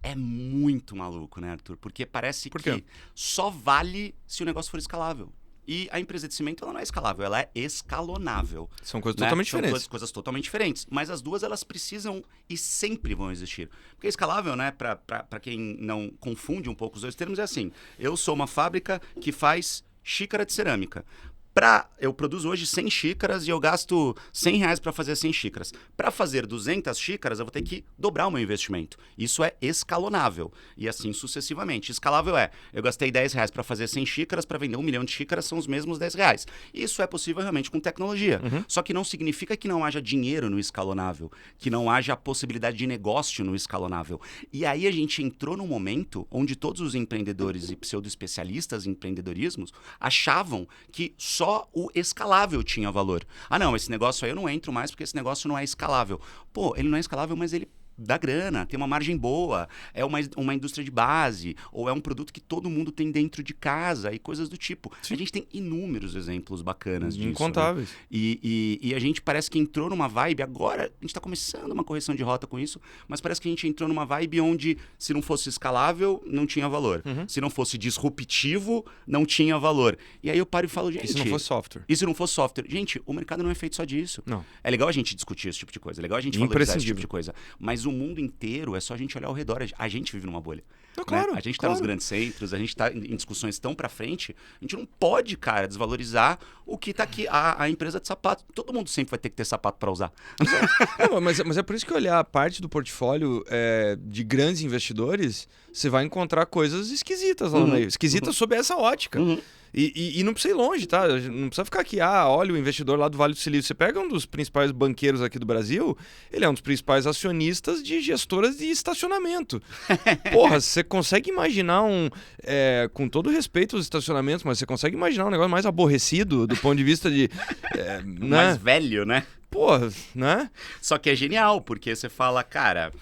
é muito maluco, né, Arthur? Porque parece que só vale se o negócio for escalável. E a empresa de cimento ela não é escalável, ela é escalonável. São coisas totalmente diferentes. São coisas totalmente diferentes. Mas as duas elas precisam e sempre vão existir. Porque escalável, né, para quem não confunde um pouco os dois termos, é assim. Eu sou uma fábrica que faz xícara de cerâmica. Eu produzo hoje 100 xícaras e eu gasto R$100 para fazer 100 xícaras. Para fazer 200 xícaras, eu vou ter que dobrar o meu investimento. Isso é escalonável. E assim sucessivamente. Escalável eu gastei R$10 para fazer 100 xícaras, para vender 1 milhão de xícaras são os mesmos R$10. Isso é possível realmente com tecnologia. Uhum. Só que não significa que não haja dinheiro no escalonável, que não haja possibilidade de negócio no escalonável. E aí a gente entrou num momento onde todos os empreendedores e pseudo-especialistas em empreendedorismo achavam que só o escalável tinha valor. Não, esse negócio aí eu não entro mais porque esse negócio não é escalável. Pô, ele não é escalável, mas ele dá grana, tem uma margem boa, é uma indústria de base, ou é um produto que todo mundo tem dentro de casa e coisas do tipo. Sim. A gente tem inúmeros exemplos bacanas disso. Incontáveis. Né? E a gente parece que entrou numa vibe, agora a gente está começando uma correção de rota com isso, mas parece que a gente entrou numa vibe onde se não fosse escalável, não tinha valor. Se não fosse disruptivo, não tinha valor. E aí eu paro e falo, gente... E se não fosse software? E se não fosse software? Gente, o mercado não é feito só disso. Não. É legal a gente discutir esse tipo de coisa, é legal a gente valorizar esse tipo de coisa. Mas o mundo inteiro é só a gente olhar ao redor. A gente vive numa bolha. Não, claro, né? A gente tá nos grandes centros, a gente tá em discussões tão pra frente, a gente não pode, cara, desvalorizar o que tá aqui. A empresa de sapato. Todo mundo sempre vai ter que ter sapato pra usar. Não, mas é por isso que olhar a parte do portfólio de grandes investidores, você vai encontrar coisas esquisitas lá no meio. Esquisitas sob essa ótica. E não precisa ir longe, tá? Não precisa ficar aqui, olha o investidor lá do Vale do Silício. Você pega um dos principais banqueiros aqui do Brasil, ele é um dos principais acionistas de gestoras de estacionamento. Porra, você consegue imaginar com todo respeito aos estacionamentos, mas você consegue imaginar um negócio mais aborrecido do ponto de vista de... né? Mais velho, né? Porra, né? Só que é genial, porque você fala, cara,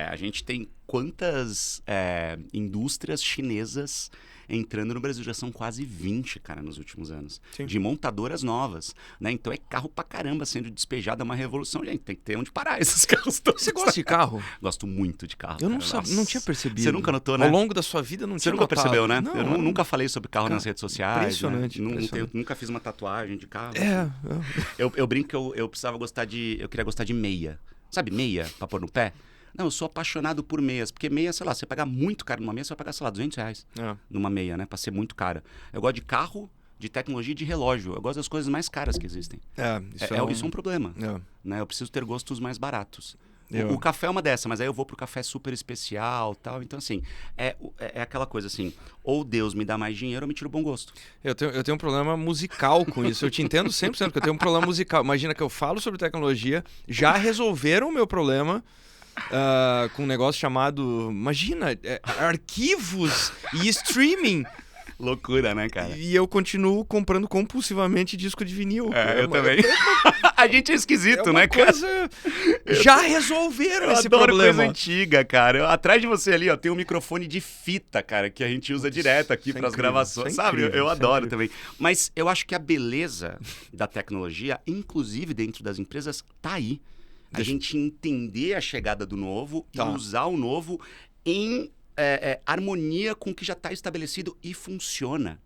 a gente tem quantas indústrias chinesas entrando no Brasil, já são quase 20, cara, nos últimos anos. Sim. De montadoras novas, né? Então é carro pra caramba sendo despejado, é uma revolução, gente. Tem que ter onde parar esses carros todos. Você gosta de carro? Gosto muito de carro. Eu não tinha percebido. Você nunca notou, né? Ao longo da sua vida não tinha notado. Você nunca percebeu, né? Não, eu nunca falei sobre carro nas redes sociais. Impressionante. Né? Nunca fiz uma tatuagem de carro. Eu brinco que eu precisava gostar de... Eu queria gostar de meia. Sabe, meia pra pôr no pé? Não, eu sou apaixonado por meias, porque meia, sei lá, você pagar muito caro numa meia, você vai pagar, sei lá, R$200 numa meia, né? Pra ser muito cara. Eu gosto de carro, de tecnologia e de relógio. Eu gosto das coisas mais caras que existem. Isso é um problema. Né? Eu preciso ter gostos mais baratos. O café é uma dessa, mas aí eu vou pro café super especial e tal. Então, assim, é aquela coisa assim, ou Deus me dá mais dinheiro ou me tira o bom gosto. Eu tenho um problema musical com isso. Eu te entendo 100%, porque eu tenho um problema musical. Imagina que eu falo sobre tecnologia, já resolveram o meu problema... com um negócio chamado, imagina, arquivos e streaming. Loucura, né, cara? E eu continuo comprando compulsivamente disco de vinil. Eu também. A gente é esquisito, né, cara? Já resolveram esse problema. Eu adoro coisa antiga, cara. Atrás de você ali, ó, tem um microfone de fita, cara, que a gente usa direto aqui pras gravações, sabe? Eu adoro também. Mas eu acho que a beleza da tecnologia, inclusive dentro das empresas, tá aí. A gente entender a chegada do novo e usar o novo em harmonia com o que já está estabelecido e funciona.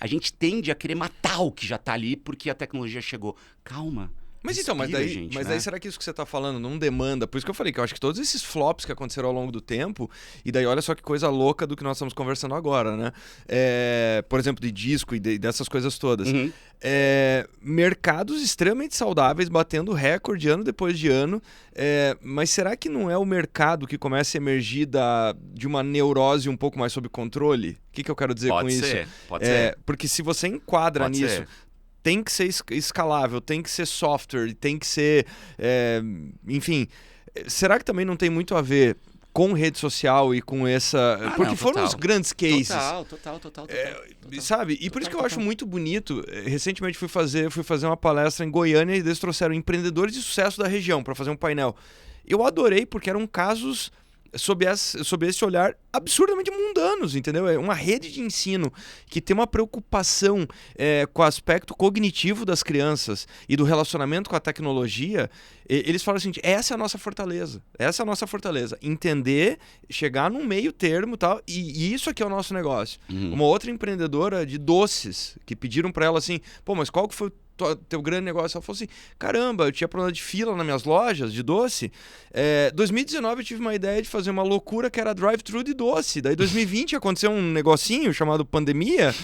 A gente tende a querer matar o que já está ali porque a tecnologia chegou. Calma. Mas então, daí será que isso que você está falando não demanda? Por isso que eu falei que eu acho que todos esses flops que aconteceram ao longo do tempo, e daí olha só que coisa louca do que nós estamos conversando agora, né? Por exemplo, de disco e dessas coisas todas. Mercados extremamente saudáveis, batendo recorde ano depois de ano, mas será que não é o mercado que começa a emergir de uma neurose um pouco mais sob controle? O que eu quero dizer com isso? Pode ser. Porque se você enquadra nisso... Tem que ser escalável, tem que ser software, tem que ser... enfim, será que também não tem muito a ver com rede social e com essa... Porque foram os grandes cases. Total. Sabe? E por isso que eu acho muito bonito. Recentemente fui fazer uma palestra em Goiânia e eles trouxeram empreendedores de sucesso da região para fazer um painel. Eu adorei porque eram casos... Sob esse olhar absurdamente mundanos, entendeu? É uma rede de ensino que tem uma preocupação com o aspecto cognitivo das crianças e do relacionamento com a tecnologia. Eles falam assim, essa é a nossa fortaleza. Entender, chegar num meio termo e tal, e isso aqui é o nosso negócio. Uma outra empreendedora de doces, que pediram para ela assim, mas qual que foi teu grande negócio? Ela falou assim, caramba, eu tinha problema de fila nas minhas lojas de doce. 2019 eu tive uma ideia de fazer uma loucura que era drive-thru de doce. Daí 2020 aconteceu um negocinho chamado pandemia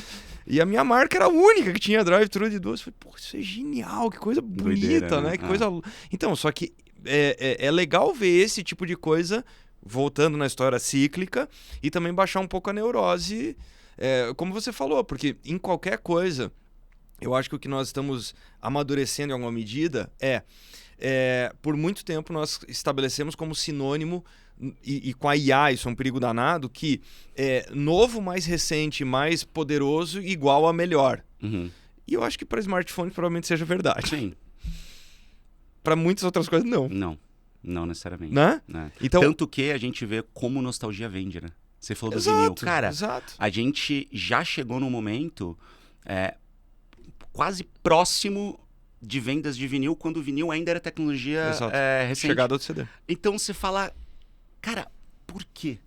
e a minha marca era a única que tinha drive-thru de doce. Eu falei, isso é genial, que coisa bonita, doideira, né? Que coisa... Então, só que é legal ver esse tipo de coisa voltando na história cíclica e também baixar um pouco a neurose, como você falou, porque em qualquer coisa... Eu acho que o que nós estamos amadurecendo em alguma medida por muito tempo nós estabelecemos como sinônimo, e com a IA isso é um perigo danado, que novo, mais recente, mais poderoso, igual a melhor. E eu acho que para smartphone provavelmente seja verdade. Sim. Para muitas outras coisas, não. Não. Não necessariamente. Né? Então, Tanto que a gente vê como nostalgia vende, né? Você falou do exato, vinil. Cara, exato. a gente já chegou num momento quase próximo de vendas de vinil, quando o vinil ainda era tecnologia Exato. recente. Chegada do CD. Então você fala, cara, por quê?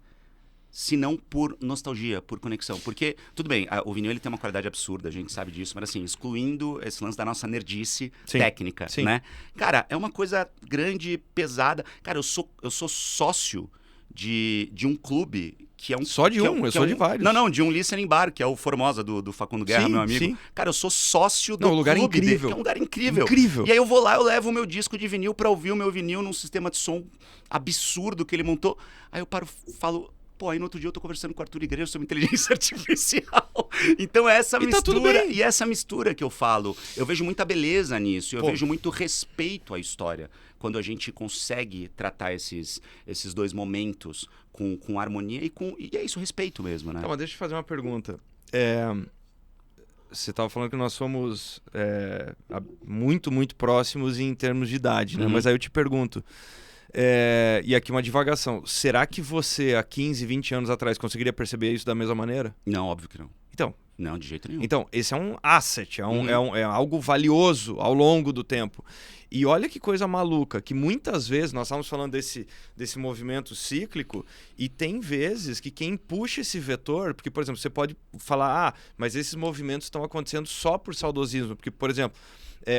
Se não por nostalgia, por conexão. Porque, tudo bem, o vinil ele tem uma qualidade absurda, a gente sabe disso, mas assim, excluindo esse lance da nossa nerdice técnica, né? Cara, é uma coisa grande, pesada. Cara, eu sou sócio de um clube que é um... Só de eu sou de vários. Não, de um listening bar, que é o Formosa, do Facundo Guerra, meu amigo. Sim. Cara, eu sou sócio do Não, o lugar é clube incrível. dele, que é um lugar incrível. Incrível. E aí eu vou lá, eu levo o meu disco de vinil pra ouvir o meu vinil num sistema de som absurdo que ele montou. Aí eu paro, falo... Pô, aí no outro dia eu tô conversando com o Arthur Igreja sobre inteligência artificial. Então é essa mistura, tá tudo bem. e essa mistura que eu falo, eu vejo muita beleza nisso, eu Pô. vejo muito respeito à história, quando a gente consegue tratar esses dois momentos com harmonia e é isso, respeito mesmo, né? Tá, mas deixa eu fazer uma pergunta. Você estava falando que nós somos muito, muito próximos em termos de idade, né? Mas aí eu te pergunto, e aqui uma divagação, será que você há 15, 20 anos atrás conseguiria perceber isso da mesma maneira? Não, óbvio que não. Então, Não, de jeito nenhum. Então, esse é um asset, é algo valioso ao longo do tempo. E olha que coisa maluca, que muitas vezes, nós estávamos falando desse movimento cíclico, e tem vezes que quem puxa esse vetor, porque, por exemplo, você pode falar, mas esses movimentos estão acontecendo só por saudosismo, porque, por exemplo,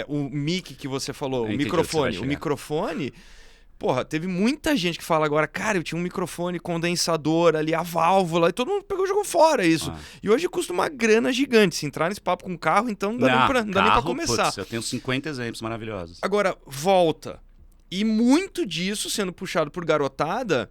o mic que você falou, o microfone... Porra, teve muita gente que fala agora, cara, eu tinha um microfone condensador ali, a válvula, e todo mundo pegou e jogou fora isso. E hoje custa uma grana gigante. Se entrar nesse papo com o carro, então não dá nem pra começar. Putz, eu tenho 50 exemplos maravilhosos. Agora, volta. E muito disso sendo puxado por garotada,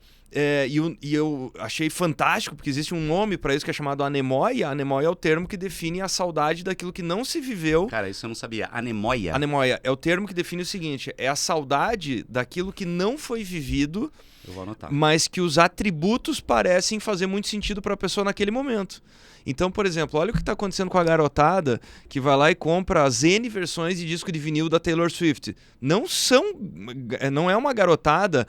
e eu achei fantástico, porque existe um nome para isso que é chamado anemóia. Anemóia é o termo que define a saudade daquilo que não se viveu. Cara, isso eu não sabia. Anemóia? Anemóia é o termo que define o seguinte, é a saudade daquilo que não foi vivido, eu vou anotar, mas que os atributos parecem fazer muito sentido para a pessoa naquele momento. Então, por exemplo, olha o que está acontecendo com a garotada que vai lá e compra as N versões de disco de vinil da Taylor Swift. Não é uma garotada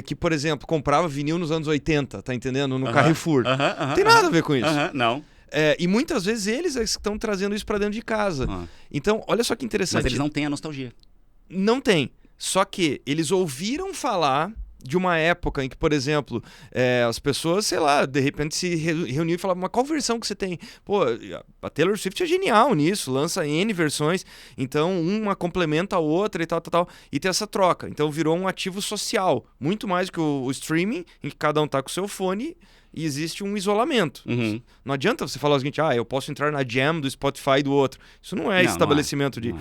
que, por exemplo, comprava vinil nos anos 80, tá entendendo? No Carrefour. Não tem nada a ver com isso. Não. E muitas vezes eles estão trazendo isso para dentro de casa. Então, olha só que interessante. Mas eles não têm a nostalgia. Não tem. Só que eles ouviram falar de uma época em que, por exemplo, as pessoas, sei lá, de repente se reuniam e falavam, mas qual versão que você tem? Pô, a Taylor Swift é genial nisso, lança N versões, então uma complementa a outra e tal, e tem essa troca. Então virou um ativo social, muito mais que o streaming, em que cada um tá com o seu fone e existe um isolamento. Não adianta você falar o seguinte, eu posso entrar na jam do Spotify do outro. Isso não é estabelecimento de...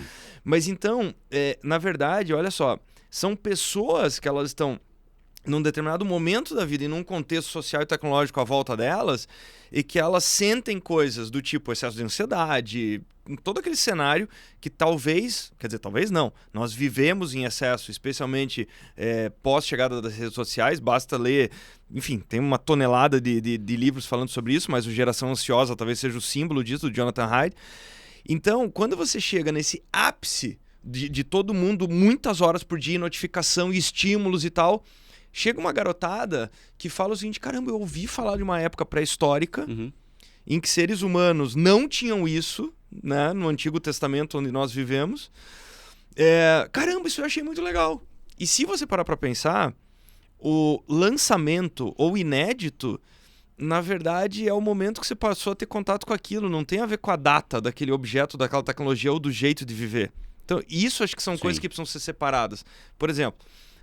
Mas então, na verdade, olha só, são pessoas que elas estão num determinado momento da vida e num contexto social e tecnológico à volta delas, e que elas sentem coisas do tipo excesso de ansiedade, todo aquele cenário que talvez não, nós vivemos em excesso, especialmente pós-chegada das redes sociais, basta ler, enfim, tem uma tonelada de livros falando sobre isso, mas o Geração Ansiosa talvez seja o símbolo disso, do Jonathan Haidt. Então, quando você chega nesse ápice de todo mundo, muitas horas por dia, notificação e estímulos e tal, chega uma garotada que fala o seguinte, caramba, eu ouvi falar de uma época pré-histórica em que seres humanos não tinham isso, né, no Antigo Testamento onde nós vivemos. Caramba, isso eu achei muito legal. E se você parar para pensar, o lançamento ou inédito, na verdade, é o momento que você passou a ter contato com aquilo, não tem a ver com a data daquele objeto, daquela tecnologia ou do jeito de viver. Então, isso acho que são coisas que precisam ser separadas. Por exemplo,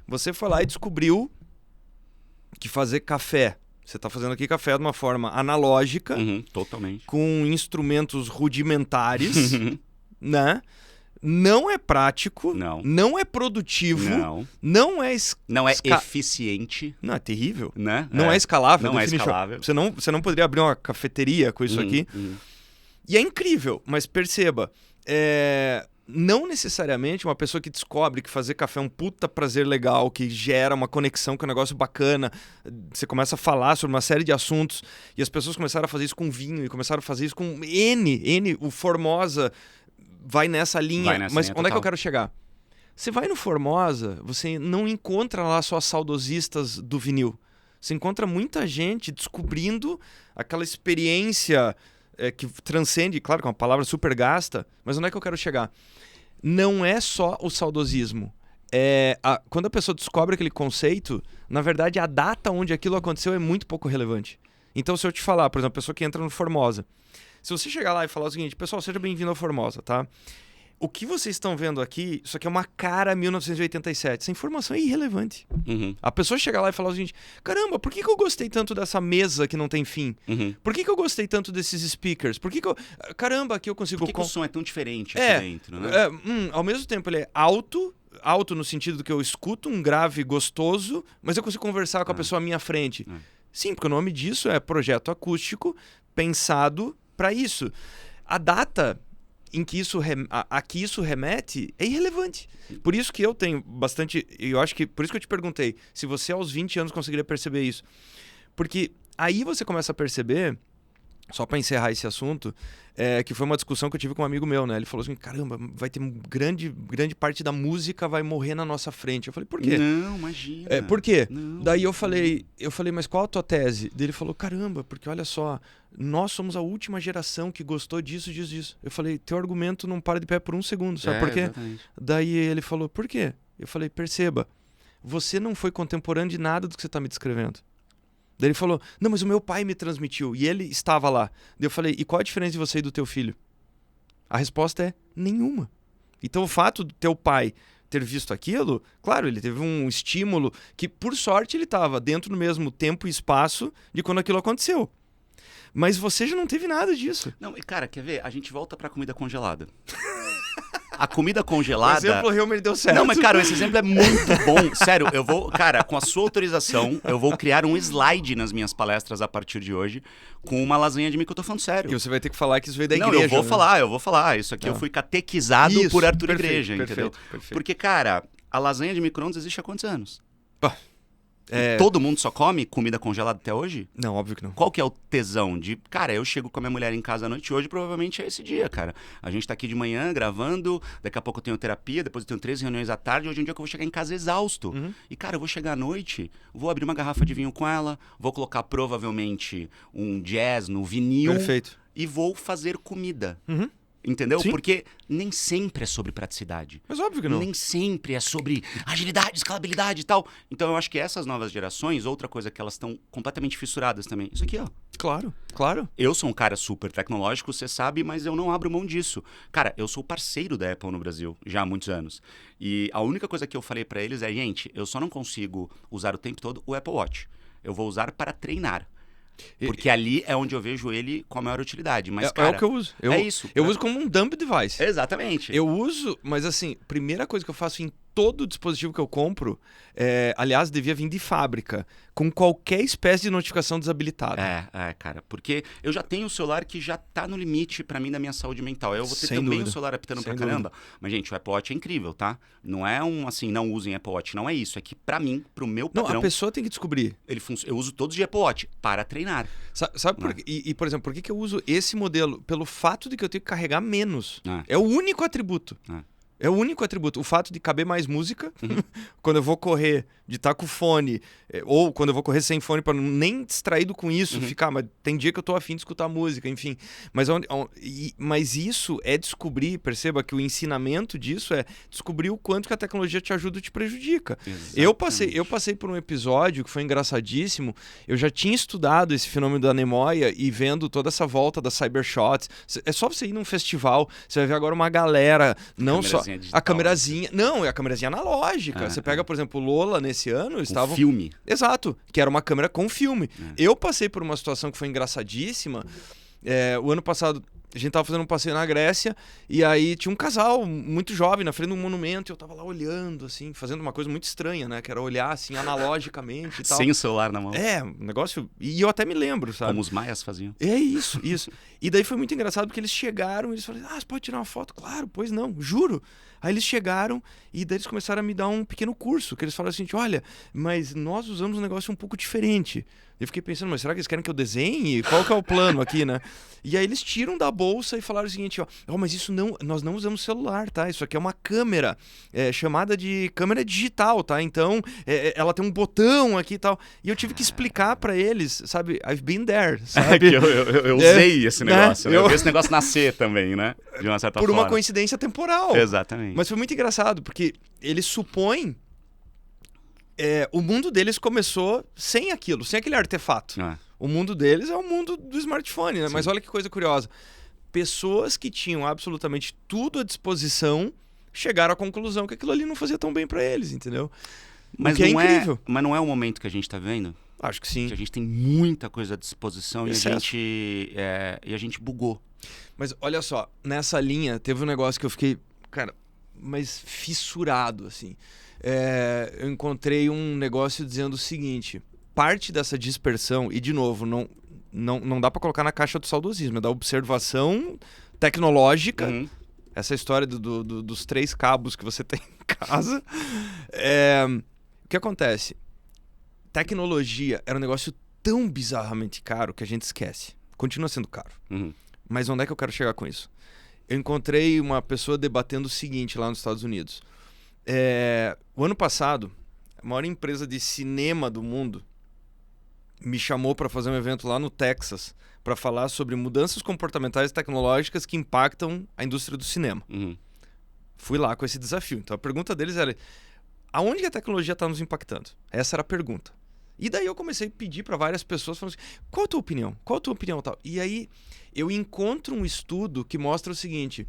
você foi lá e descobriu que fazer café, você está fazendo aqui café de uma forma analógica, totalmente, com instrumentos rudimentares, né? Não é prático, não é produtivo, não é eficiente, não é terrível, né? Não é escalável, não é escalável. Você não poderia abrir uma cafeteria com isso aqui. E é incrível, mas perceba, não necessariamente uma pessoa que descobre que fazer café é um puta prazer legal, que gera uma conexão, que é um negócio bacana, você começa a falar sobre uma série de assuntos, e as pessoas começaram a fazer isso com vinho, e começaram a fazer isso com o Formosa vai nessa linha. Mas onde é que eu quero chegar? Você vai no Formosa, você não encontra lá só saudosistas do vinil. Você encontra muita gente descobrindo aquela experiência que transcende, claro que é uma palavra super gasta, mas onde é que eu quero chegar? Não é só o saudosismo. Quando a pessoa descobre aquele conceito, na verdade a data onde aquilo aconteceu é muito pouco relevante. Então se eu te falar, por exemplo, a pessoa que entra no Formosa, se você chegar lá e falar o seguinte, pessoal, seja bem-vindo ao Formosa, tá? O que vocês estão vendo aqui, isso aqui é uma cara 1987. Essa informação é irrelevante. Uhum. A pessoa chegar lá e falar o seguinte, caramba, por que eu gostei tanto dessa mesa que não tem fim? Uhum. Por que eu gostei tanto desses speakers? Por que eu... Caramba, aqui eu consigo... Por que o som é tão diferente aqui dentro, né? Ao mesmo tempo ele é alto no sentido do que eu escuto um grave gostoso, mas eu consigo conversar com a pessoa à minha frente. Sim, porque o nome disso é projeto acústico pensado para isso. A data em que a que isso remete é irrelevante. Por isso que eu tenho bastante... Eu acho que... Por isso que eu te perguntei se você aos 20 anos conseguiria perceber isso. Porque aí você começa a perceber, só para encerrar esse assunto, que foi uma discussão que eu tive com um amigo meu, né? Ele falou assim, caramba, vai ter grande parte da música vai morrer na nossa frente. Eu falei, por quê? Não, imagina. Por quê? Não, daí eu falei, mas qual a tua tese? Daí ele falou, caramba, porque olha só, nós somos a última geração que gostou disso. Eu falei, teu argumento não para de pé por um segundo, sabe por quê? Exatamente. Daí ele falou, por quê? Eu falei, perceba, você não foi contemporâneo de nada do que você está me descrevendo. Daí ele falou, não, mas o meu pai me transmitiu e ele estava lá. Daí eu falei, e qual a diferença de você e do teu filho? A resposta é nenhuma. Então o fato do teu pai ter visto aquilo, claro, ele teve um estímulo que, por sorte, ele estava dentro do mesmo tempo e espaço de quando aquilo aconteceu. Mas você já não teve nada disso. Não, e cara, quer ver? A gente volta pra comida congelada. A comida congelada... O exemplo realmente deu certo. Não, mas cara, esse exemplo é muito bom. Sério, eu vou... Cara, com a sua autorização, eu vou criar um slide nas minhas palestras a partir de hoje com uma lasanha de mim que eu tô falando sério. E você vai ter que falar que isso veio da Não, igreja. eu vou falar. Isso aqui eu fui catequizado por Arthur Igreja, entendeu? Perfeito. Porque, cara, a lasanha de micro-ondas existe há quantos anos? Pá. E todo mundo só come comida congelada até hoje? Não, óbvio que não. Qual que é o tesão de... Cara, eu chego com a minha mulher em casa à noite, hoje provavelmente é esse dia, cara. A gente tá aqui de manhã gravando, daqui a pouco eu tenho terapia, depois eu tenho 3 reuniões à tarde, hoje é um dia que eu vou chegar em casa exausto. Uhum. E, cara, eu vou chegar à noite, vou abrir uma garrafa de vinho com ela, vou colocar provavelmente um jazz no vinil. Perfeito. E vou fazer comida. Uhum. Entendeu? Sim. Porque nem sempre é sobre praticidade. Mas óbvio que não. Nem sempre é sobre agilidade, escalabilidade e tal. Então eu acho que essas novas gerações, outra coisa que elas estão completamente fissuradas também. Isso aqui, ó. Claro. Eu sou um cara super tecnológico, você sabe, mas eu não abro mão disso. Cara, eu sou parceiro da Apple no Brasil já há muitos anos. E a única coisa que eu falei pra eles é, gente, eu só não consigo usar o tempo todo o Apple Watch. Eu vou usar para treinar. Porque ali é onde eu vejo ele com a maior utilidade. Mas, cara, é o que eu uso. Isso. Eu uso como um dumb device. Exatamente. Eu uso, mas assim, primeira coisa que eu faço em todo dispositivo que eu compro, aliás, devia vir de fábrica, com qualquer espécie de notificação desabilitada. Cara, porque eu já tenho um celular que já tá no limite pra mim da minha saúde mental. Eu vou ter também um celular apitando pra caramba. Mas, gente, o Apple Watch é incrível, tá? Não é assim, não usem Apple Watch, não é isso. É que pra mim, pro meu padrão... Não, a pessoa tem que descobrir. Eu uso todos de Apple Watch para treinar. Sabe por quê? E, por exemplo, por que eu uso esse modelo? Pelo fato de que eu tenho que carregar menos. É o único atributo. É o único atributo. O fato de caber mais música, quando eu vou correr, de estar com fone, ou quando eu vou correr sem fone, para nem distraído com isso, ficar, mas tem dia que eu tô afim de escutar música, enfim. Mas isso é descobrir, perceba que o ensinamento disso é descobrir o quanto que a tecnologia te ajuda ou te prejudica. Exatamente. Eu passei por um episódio que foi engraçadíssimo, eu já tinha estudado esse fenômeno da nemóia e vendo toda essa volta das cybershots. É só você ir num festival, você vai ver agora uma galera, não só... digital. A câmerazinha... Não, é a câmerazinha analógica. Você pega, por exemplo, o Lola nesse ano... Com filme. Exato, que era uma câmera com filme. Eu passei por uma situação que foi engraçadíssima. O ano passado... A gente tava fazendo um passeio na Grécia e aí tinha um casal muito jovem na frente de um monumento e eu tava lá olhando, assim, fazendo uma coisa muito estranha, né? Que era olhar, assim, analogicamente e tal. Sem o celular na mão. Um negócio... E eu até me lembro, sabe? Como os maias faziam. É isso. E daí foi muito engraçado porque eles chegaram e eles falaram, você pode tirar uma foto? Claro, pois não, juro. Aí eles chegaram e daí eles começaram a me dar um pequeno curso, que eles falaram assim, olha, mas nós usamos um negócio um pouco diferente. Eu fiquei pensando, mas será que eles querem que eu desenhe? Qual que é o plano aqui, né? E aí eles tiram da bolsa e falaram o seguinte, mas isso não, nós não usamos celular, tá? Isso aqui é uma câmera, chamada de câmera digital, tá? Então, ela tem um botão aqui e tal. E eu tive que explicar pra eles, sabe? I've been there, sabe? Eu usei esse negócio, né? Eu vi esse negócio nascer também, né? De uma certa Por forma. uma coincidência temporal. Exatamente. Mas foi muito engraçado, porque eles supõem... o mundo deles começou sem aquilo, sem aquele artefato. O mundo deles é o mundo do smartphone, né? Mas olha que coisa curiosa. Pessoas que tinham absolutamente tudo à disposição chegaram à conclusão que aquilo ali não fazia tão bem pra eles, entendeu? Mas o que é incrível. Mas não é o momento que a gente tá vendo? Acho que sim. Que a gente tem muita coisa à disposição Excesso. e a gente bugou. Mas olha só, nessa linha teve um negócio que eu fiquei, cara, mas fissurado, assim. Eu encontrei um negócio dizendo o seguinte, parte dessa dispersão, e de novo, não dá pra colocar na caixa do saudosismo, é da observação tecnológica, essa história dos 3 cabos que você tem em casa. O que acontece? Tecnologia era um negócio tão bizarramente caro que a gente esquece. Continua sendo caro. Mas onde é que eu quero chegar com isso? Eu encontrei uma pessoa debatendo o seguinte lá nos Estados Unidos. O ano passado, a maior empresa de cinema do mundo me chamou para fazer um evento lá no Texas para falar sobre mudanças comportamentais e tecnológicas que impactam a indústria do cinema. Fui lá com esse desafio. Então a pergunta deles era, aonde que a tecnologia está nos impactando? Essa era a pergunta. E daí eu comecei a pedir para várias pessoas, falando assim, qual a tua opinião? Qual a tua opinião? Tal? E aí eu encontro um estudo que mostra o seguinte,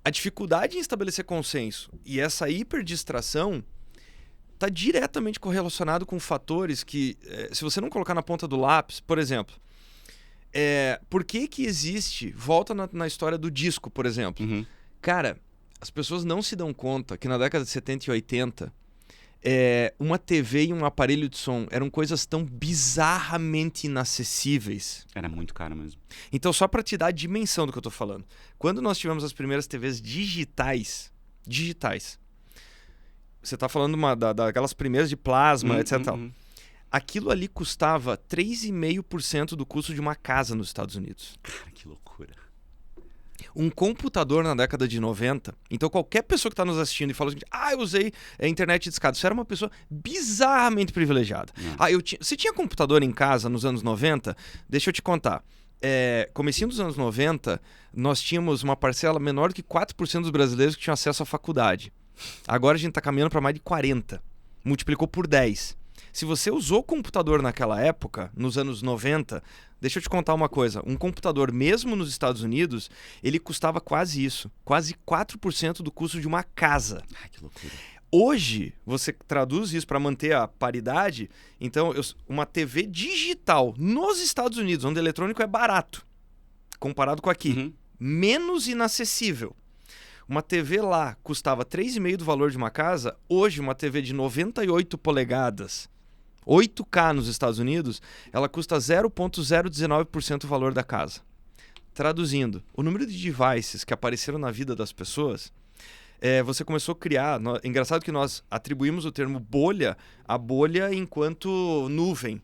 a dificuldade em estabelecer consenso e essa hiperdistração está diretamente correlacionado com fatores que, se você não colocar na ponta do lápis, por exemplo, por que existe, volta na história do disco, por exemplo. Cara, as pessoas não se dão conta que na década de 70 e 80, uma TV e um aparelho de som eram coisas tão bizarramente inacessíveis. Era muito caro mesmo. Então, só para te dar a dimensão do que eu tô falando. Quando nós tivemos as primeiras TVs digitais, você tá falando daquelas primeiras de plasma, etc. Aquilo ali custava 3,5% do custo de uma casa nos Estados Unidos. Cara, que loucura. Um computador na década de 90, então qualquer pessoa que está nos assistindo e fala assim, eu usei a internet de escada, você era uma pessoa bizarramente privilegiada. Você tinha computador em casa nos anos 90? Deixa eu te contar. Comecinho dos anos 90, nós tínhamos uma parcela menor do que 4% dos brasileiros que tinham acesso à faculdade. Agora a gente está caminhando para mais de 40%. Multiplicou por 10%. Se você usou computador naquela época, nos anos 90, deixa eu te contar uma coisa. Um computador, mesmo nos Estados Unidos, ele custava quase isso. Quase 4% do custo de uma casa. Ai, que loucura. Hoje, você traduz isso para manter a paridade. Então, uma TV digital nos Estados Unidos, onde eletrônico é barato, comparado com aqui, menos inacessível. Uma TV lá custava 3,5% do valor de uma casa. Hoje, uma TV de 98 polegadas, 8K nos Estados Unidos, ela custa 0,019% do valor da casa. Traduzindo, o número de devices que apareceram na vida das pessoas, você começou a criar... Engraçado que nós atribuímos o termo bolha à bolha enquanto nuvem.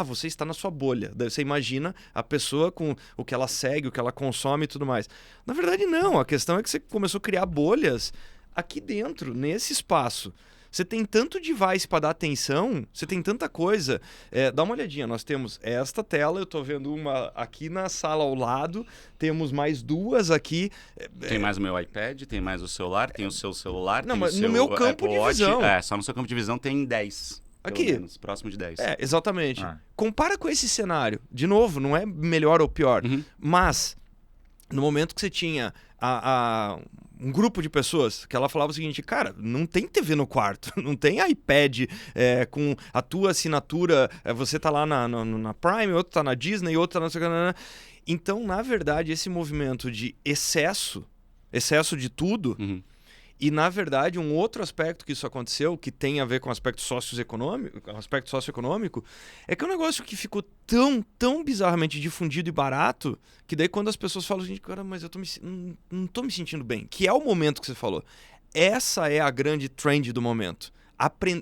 Você está na sua bolha. Daí você imagina a pessoa com o que ela segue, o que ela consome e tudo mais. Na verdade, não. A questão é que você começou a criar bolhas aqui dentro, nesse espaço. Você tem tanto device para dar atenção, você tem tanta coisa. Dá uma olhadinha, nós temos esta tela, eu estou vendo uma aqui na sala ao lado, temos mais 2 aqui. Tem mais o meu iPad, tem mais o celular, tem o seu celular, não, tem mas o seu no meu campo Apple de visão. Watch. Só no seu campo de visão tem 10. Aqui. Pelo menos, próximo de 10. Exatamente. Compara com esse cenário. De novo, não é melhor ou pior, mas no momento que você tinha um grupo de pessoas que ela falava o seguinte, cara, não tem TV no quarto, não tem iPad com a tua assinatura, você tá lá na Prime, outro tá na Disney, outro tá na... Então, na verdade, esse movimento de excesso de tudo, e, na verdade, um outro aspecto que isso aconteceu, que tem a ver com o aspecto socioeconômico, é que é um negócio que ficou tão bizarramente difundido e barato, que daí quando as pessoas falam, gente, cara, mas eu não tô me sentindo bem, que é o momento que você falou. essa é a grande trend do momento.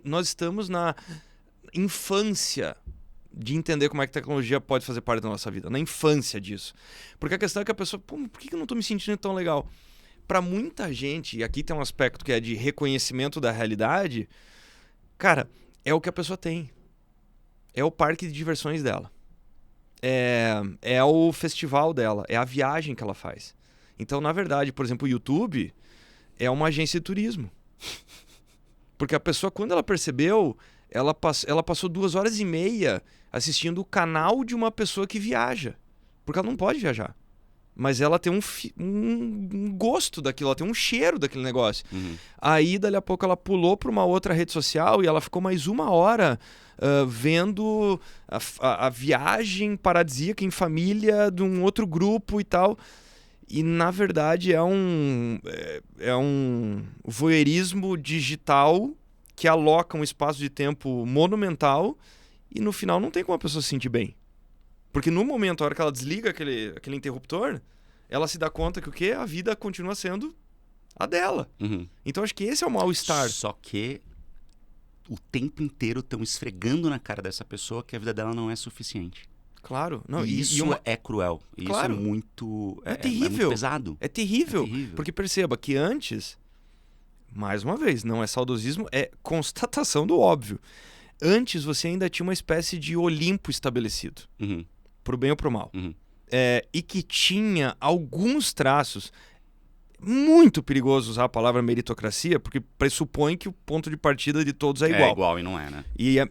Nós estamos na infância de entender como é que a tecnologia pode fazer parte da nossa vida. Na infância disso. Porque a questão é que a pessoa... Pô, por que eu não tô me sentindo tão legal? Para muita gente, e aqui tem um aspecto que é de reconhecimento da realidade, cara, é o que a pessoa tem. É o parque de diversões dela. É o festival dela. É a viagem que ela faz. Então, na verdade, por exemplo, o YouTube é uma agência de turismo. Porque a pessoa, quando ela percebeu, ela passou 2h30 assistindo o canal de uma pessoa que viaja. Porque ela não pode viajar. Mas ela tem um gosto daquilo, ela tem um cheiro daquele negócio. Uhum. Aí, dali a pouco, ela pulou para uma outra rede social e ela ficou mais 1 hora vendo a viagem paradisíaca em família de um outro grupo e tal. E, na verdade, é um voyeurismo digital que aloca um espaço de tempo monumental e, no final, não tem como a pessoa se sentir bem. Porque no momento, a hora que ela desliga aquele interruptor, ela se dá conta que o quê? A vida continua sendo a dela. Uhum. Então, acho que esse é o mal-estar. Só que o tempo inteiro estão esfregando na cara dessa pessoa que a vida dela não é suficiente. Claro. Não, E isso é cruel. Claro. Isso é muito... É terrível. É muito pesado. É terrível. É terrível. Porque perceba que antes, mais uma vez, não é saudosismo, é constatação do óbvio. Antes você ainda tinha uma espécie de Olimpo estabelecido. Uhum. Pro bem ou pro mal. Uhum. E que tinha alguns traços... Muito perigoso usar a palavra meritocracia, porque pressupõe que o ponto de partida de todos é igual. É igual e não é, né? E é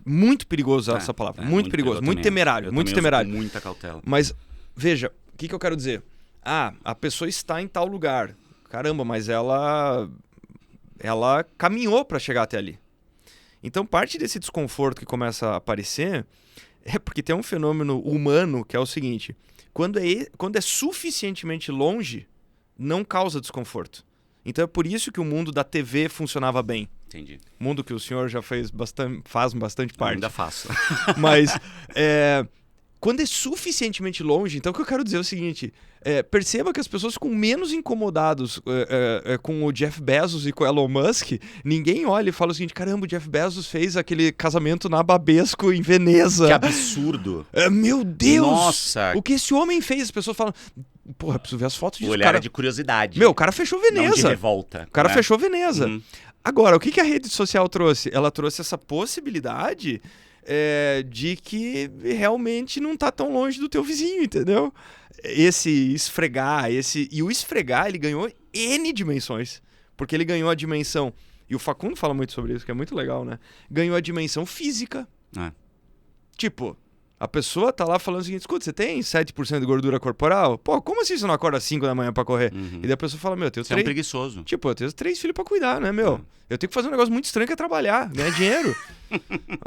muito perigoso usar essa palavra. Muito perigoso, muito temerário. Muito temerário. Com muita cautela. Mas, veja, o que eu quero dizer? A pessoa está em tal lugar. Caramba, mas ela caminhou para chegar até ali. Então, parte desse desconforto que começa a aparecer é porque tem um fenômeno humano que é o seguinte: quando é suficientemente longe, não causa desconforto. Então é por isso que o mundo da TV funcionava bem. Entendi. Mundo que o senhor já faz bastante parte. Ainda faço. Mas quando é suficientemente longe, então o que eu quero dizer é o seguinte: perceba que as pessoas ficam menos incomodados com o Jeff Bezos e com o Elon Musk. Ninguém olha e fala o seguinte: caramba, o Jeff Bezos fez aquele casamento na Babesco em Veneza. Que absurdo. Meu Deus! Nossa! O que esse homem fez? As pessoas falam... Porra, preciso ver as fotos disso. O olhar de curiosidade. Meu, o cara fechou Veneza. Não de revolta. O cara né? fechou Veneza. Uhum. Agora, o que a rede social trouxe? Ela trouxe essa possibilidade de que realmente não tá tão longe do teu vizinho, entendeu? Esse esfregar, e o esfregar, ele ganhou N dimensões. Porque ele ganhou a dimensão, e o Facundo fala muito sobre isso, que é muito legal, né? Ganhou a dimensão física. Tipo... A pessoa tá lá falando o seguinte: escuta, você tem 7% de gordura corporal? Pô, como assim você não acorda às 5 da manhã pra correr? Uhum. E daí a pessoa fala: meu, eu tenho Você é um preguiçoso. Tipo, eu tenho 3 filhos pra cuidar, né, meu? Eu tenho que fazer um negócio muito estranho que é trabalhar, ganhar dinheiro.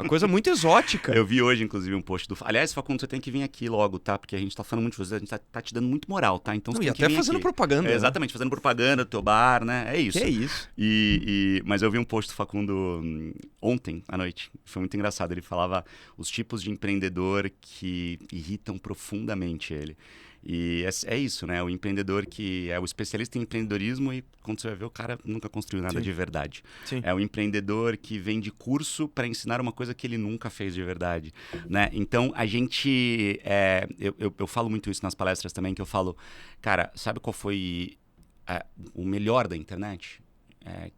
Uma coisa muito exótica. Eu vi hoje, inclusive, um post do... Aliás, Facundo, você tem que vir aqui logo, tá? Porque a gente tá falando muito de você, a gente tá te dando muito moral, tá? Então você tem e que até vir fazendo aqui. propaganda. Né? Exatamente, fazendo propaganda do teu bar, né? É isso. Que é isso. Mas eu vi um post do Facundo ontem à noite. Foi muito engraçado. Ele falava os tipos de empreendedor que irritam profundamente ele. E é isso, né? O empreendedor que é o especialista em empreendedorismo e quando você vai ver, o cara nunca construiu nada de verdade. Sim. É o empreendedor que vende curso para ensinar uma coisa que ele nunca fez de verdade, né? Então, a gente... eu falo muito isso nas palestras também, que eu falo... Cara, sabe qual foi o melhor da internet?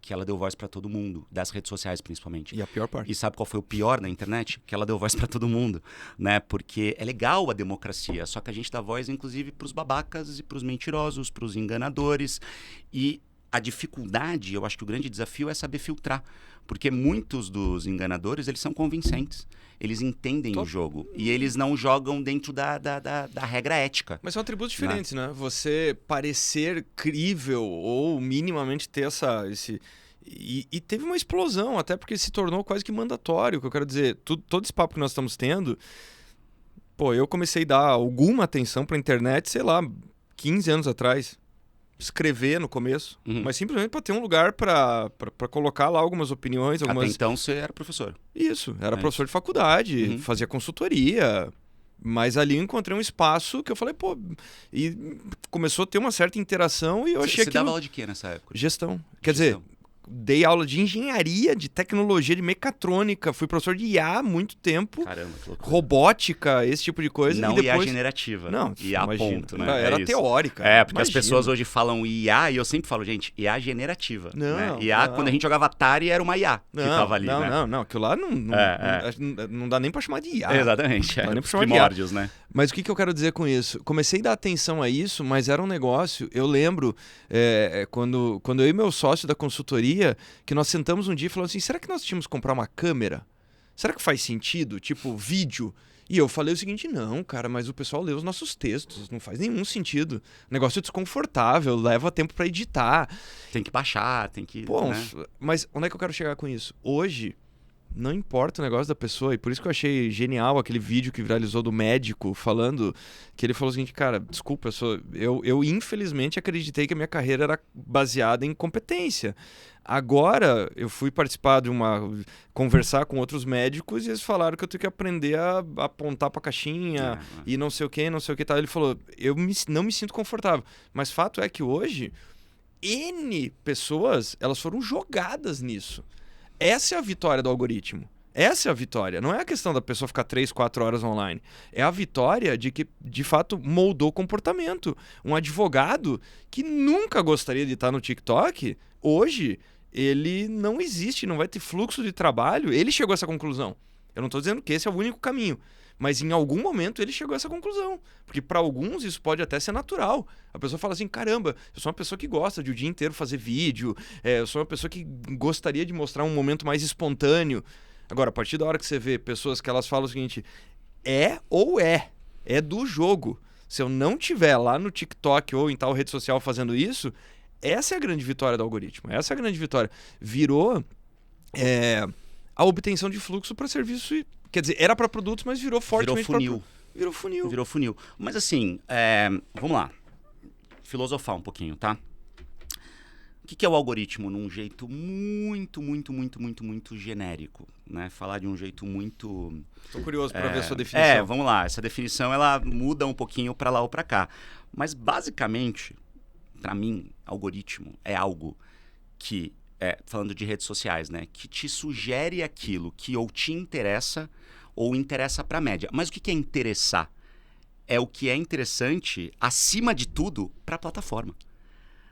Que ela deu voz para todo mundo, das redes sociais principalmente. E a pior parte. E sabe qual foi o pior da internet? Que ela deu voz para todo mundo, né? Porque é legal a democracia, só que a gente dá voz, inclusive, para os babacas e para os mentirosos, para os enganadores. E a dificuldade, eu acho que o grande desafio é saber filtrar. Porque muitos dos enganadores, eles são convincentes. Eles entendem o jogo. E eles não jogam dentro da regra ética. Mas são atributos diferentes, né? Você parecer crível ou minimamente ter esse... E teve uma explosão, até porque se tornou quase que mandatório. O que eu quero dizer, todo esse papo que nós estamos tendo... Pô, eu comecei a dar alguma atenção pra internet, sei lá, 15 anos atrás. Escrever no começo, mas simplesmente para ter um lugar para colocar lá algumas opiniões. Até então você era professor. Isso, era professor de faculdade, fazia consultoria, Mas ali eu encontrei um espaço que eu falei, pô, e começou a ter uma certa interação e eu achei Você dava aquilo... aula de quê nessa época? Gestão. Quer dizer, dei aula de engenharia, de tecnologia, de mecatrônica, fui professor de IA há muito tempo, Caramba, que loucura. robótica, esse tipo de coisa. Não e depois... IA generativa. Não, IA imagina. ponto, né? Era isso. teórica. É, porque as imagina. pessoas hoje falam IA e eu sempre falo, gente, IA generativa. Não, né? IA, não. quando a gente jogava Atari, era uma IA que tava ali, né? Não. Aquilo lá não dá nem pra chamar de IA. Exatamente. Não dá nem pra chamar Primórdios, né? Mas o que eu quero dizer com isso? Comecei a dar atenção a isso, mas era um negócio... Eu lembro, quando eu e meu sócio da consultoria, que nós sentamos um dia e falamos assim, será que nós tínhamos que comprar uma câmera? Será que faz sentido? Tipo, vídeo? E eu falei o seguinte, não, cara, mas o pessoal lê os nossos textos, não faz nenhum sentido. O negócio é desconfortável, leva tempo pra editar. Tem que baixar, tem que... Pô, né? mas onde é que eu quero chegar com isso? Hoje... Não importa o negócio da pessoa, e por isso que eu achei genial aquele vídeo que viralizou do médico falando que ele falou o seguinte, cara, desculpa, eu infelizmente acreditei que a minha carreira era baseada em competência. Agora eu fui participar de conversar com outros médicos e eles falaram que eu tenho que aprender a apontar pra caixinha e não sei o que, tal. Ele falou, não me sinto confortável. Mas fato é que hoje, N pessoas, elas foram jogadas nisso. Essa é a vitória do algoritmo. Essa é a vitória. Não é a questão da pessoa ficar 3, 4 horas online. É a vitória de que, de fato, moldou o comportamento. Um advogado que nunca gostaria de estar no TikTok, hoje, ele não existe, não vai ter fluxo de trabalho. Ele chegou a essa conclusão. Eu não estou dizendo que esse é o único caminho. Mas em algum momento ele chegou a essa conclusão. Porque para alguns isso pode até ser natural. A pessoa fala assim, caramba, eu sou uma pessoa que gosta de o dia inteiro fazer vídeo, eu sou uma pessoa que gostaria de mostrar um momento mais espontâneo. Agora, a partir da hora que você vê pessoas que elas falam o seguinte, é do jogo. Se eu não tiver lá no TikTok ou em tal rede social fazendo isso, essa é a grande vitória do algoritmo. Essa é a grande vitória. Virou a obtenção de fluxo para serviço e quer dizer, era para produtos, mas virou fortemente para... Virou funil. Virou funil. Mas assim, vamos lá. Filosofar um pouquinho, tá? O que é o algoritmo num jeito muito genérico, né? Falar de um jeito muito... Tô curioso para ver a sua definição. Vamos lá. Essa definição, ela muda um pouquinho para lá ou para cá. Mas basicamente, para mim, algoritmo é algo que... falando de redes sociais, né? Que te sugere aquilo que ou te interessa ou interessa para a média. Mas o que é interessar? É o que é interessante, acima de tudo, para a plataforma.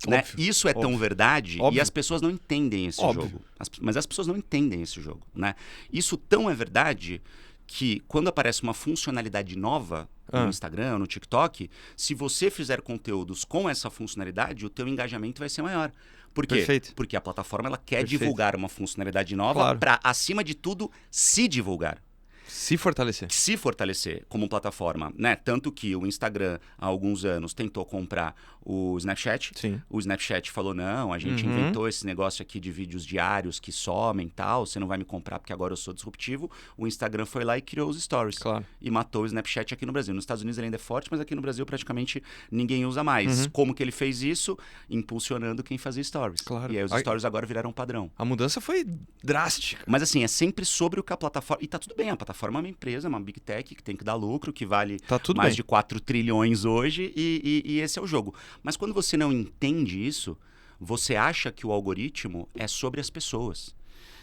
Né? Isso é tão verdade e as pessoas não entendem esse jogo. Mas as pessoas não entendem esse jogo. Né? Isso tão é verdade que quando aparece uma funcionalidade nova no Instagram, no TikTok, se você fizer conteúdos com essa funcionalidade, o teu engajamento vai ser maior. Por quê? Perfeito. Porque a plataforma ela quer divulgar uma funcionalidade nova para, acima de tudo, se divulgar. Se fortalecer. Se fortalecer como plataforma, né? Tanto que o Instagram, há alguns anos, tentou comprar o Snapchat. Sim. O Snapchat falou, não, a gente inventou esse negócio aqui de vídeos diários que somem e tal, você não vai me comprar porque agora eu sou disruptivo. O Instagram foi lá e criou os Stories. Claro. E matou o Snapchat aqui no Brasil. Nos Estados Unidos ele ainda é forte, mas aqui no Brasil praticamente ninguém usa mais. Como que ele fez isso? Impulsionando quem fazia Stories. Claro. E aí os Stories agora viraram padrão. A mudança foi drástica. Mas assim, é sempre sobre o que a plataforma... E tá tudo bem, a plataforma é uma empresa, uma big tech que tem que dar lucro, que vale mais de 4 trilhões hoje e esse é o jogo. Mas quando você não entende isso, você acha que o algoritmo é sobre as pessoas.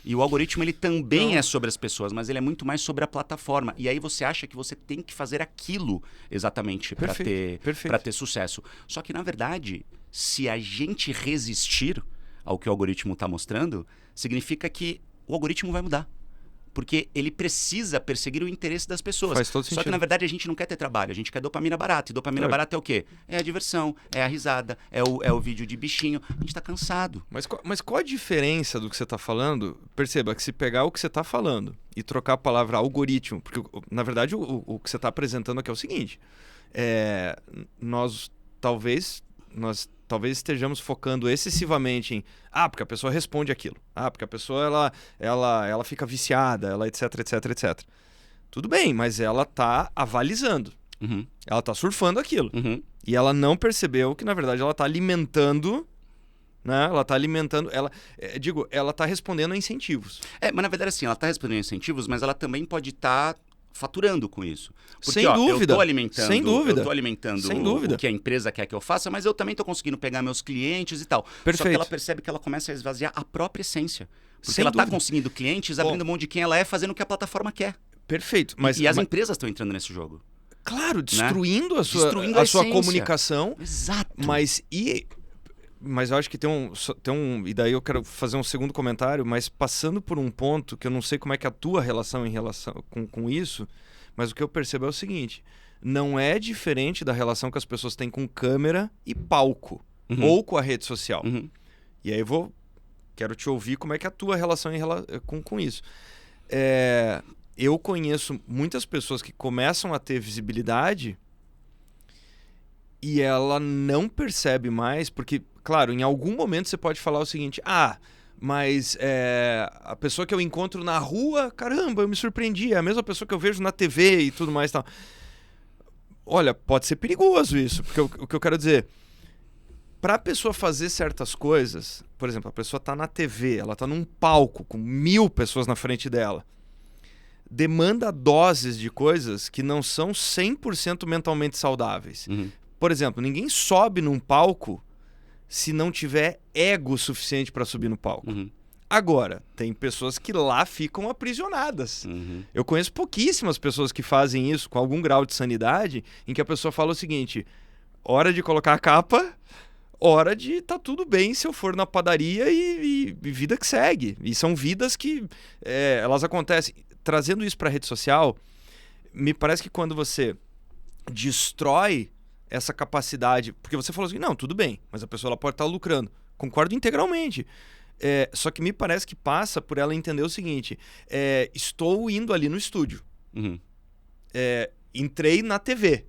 E o algoritmo ele também é sobre as pessoas, mas ele é muito mais sobre a plataforma. E aí você acha que você tem que fazer aquilo exatamente para ter sucesso. Só que, na verdade, se a gente resistir ao que o algoritmo está mostrando, significa que o algoritmo vai mudar. Porque ele precisa perseguir o interesse das pessoas. Faz todo sentido. Só que, na verdade, a gente não quer ter trabalho. A gente quer dopamina barata. E dopamina barata é o quê? É a diversão, é a risada, é o vídeo de bichinho. A gente tá cansado. Mas qual a diferença do que você tá falando? Perceba que se pegar o que você tá falando e trocar a palavra algoritmo... Porque, na verdade, o que você tá apresentando aqui é o seguinte. Nós talvez estejamos focando excessivamente em porque a pessoa responde aquilo. Porque a pessoa ela fica viciada, ela etc. Tudo bem, mas ela tá avalizando. Ela tá surfando aquilo. E ela não percebeu que, na verdade, ela tá alimentando... Né? Ela tá alimentando... ela tá respondendo a incentivos. Mas na verdade, assim, ela tá respondendo a incentivos, mas ela também pode estar faturando com isso. Porque, Sem dúvida. eu tô alimentando, Sem dúvida. eu tô alimentando Sem dúvida. o que a empresa quer que eu faça, mas eu também tô conseguindo pegar meus clientes e tal. Só que Perfeito. ela percebe que ela começa a esvaziar a própria essência. Porque Sem ela tá dúvida. conseguindo clientes, abrindo mão de quem ela é, fazendo o que a plataforma quer. Perfeito. E as empresas estão entrando nesse jogo. Claro, destruindo a sua, Destruindo a a sua essência. comunicação. Exato. Mas eu acho que tem um. E daí eu quero fazer um segundo comentário, mas passando por um ponto que eu não sei como é que é a tua relação em relação com isso, mas o que eu percebo é o seguinte: não é diferente da relação que as pessoas têm com câmera e palco, ou com a rede social. E aí quero te ouvir como é que é a tua relação com isso. Eu conheço muitas pessoas que começam a ter visibilidade e ela não percebe mais, porque, claro, em algum momento você pode falar o seguinte: mas a pessoa que eu encontro na rua, caramba, eu me surpreendi, é a mesma pessoa que eu vejo na TV e tudo mais e tal. Olha, pode ser perigoso isso, porque o que eu quero dizer, para a pessoa fazer certas coisas, por exemplo, a pessoa tá na TV, ela tá num palco com 1000 pessoas na frente dela, demanda doses de coisas que não são 100% mentalmente saudáveis. Por exemplo, ninguém sobe num palco se não tiver ego suficiente para subir no palco. Agora, tem pessoas que lá ficam aprisionadas. Eu conheço pouquíssimas pessoas que fazem isso com algum grau de sanidade, em que a pessoa fala o seguinte: hora de colocar a capa, hora de tá tudo bem se eu for na padaria e vida que segue. E são vidas que elas acontecem. Trazendo isso para a rede social, me parece que quando você destrói essa capacidade, porque você falou assim, não, tudo bem, mas a pessoa ela pode estar lucrando. Concordo integralmente. Só que me parece que passa por ela entender o seguinte: estou indo ali no estúdio, entrei na TV,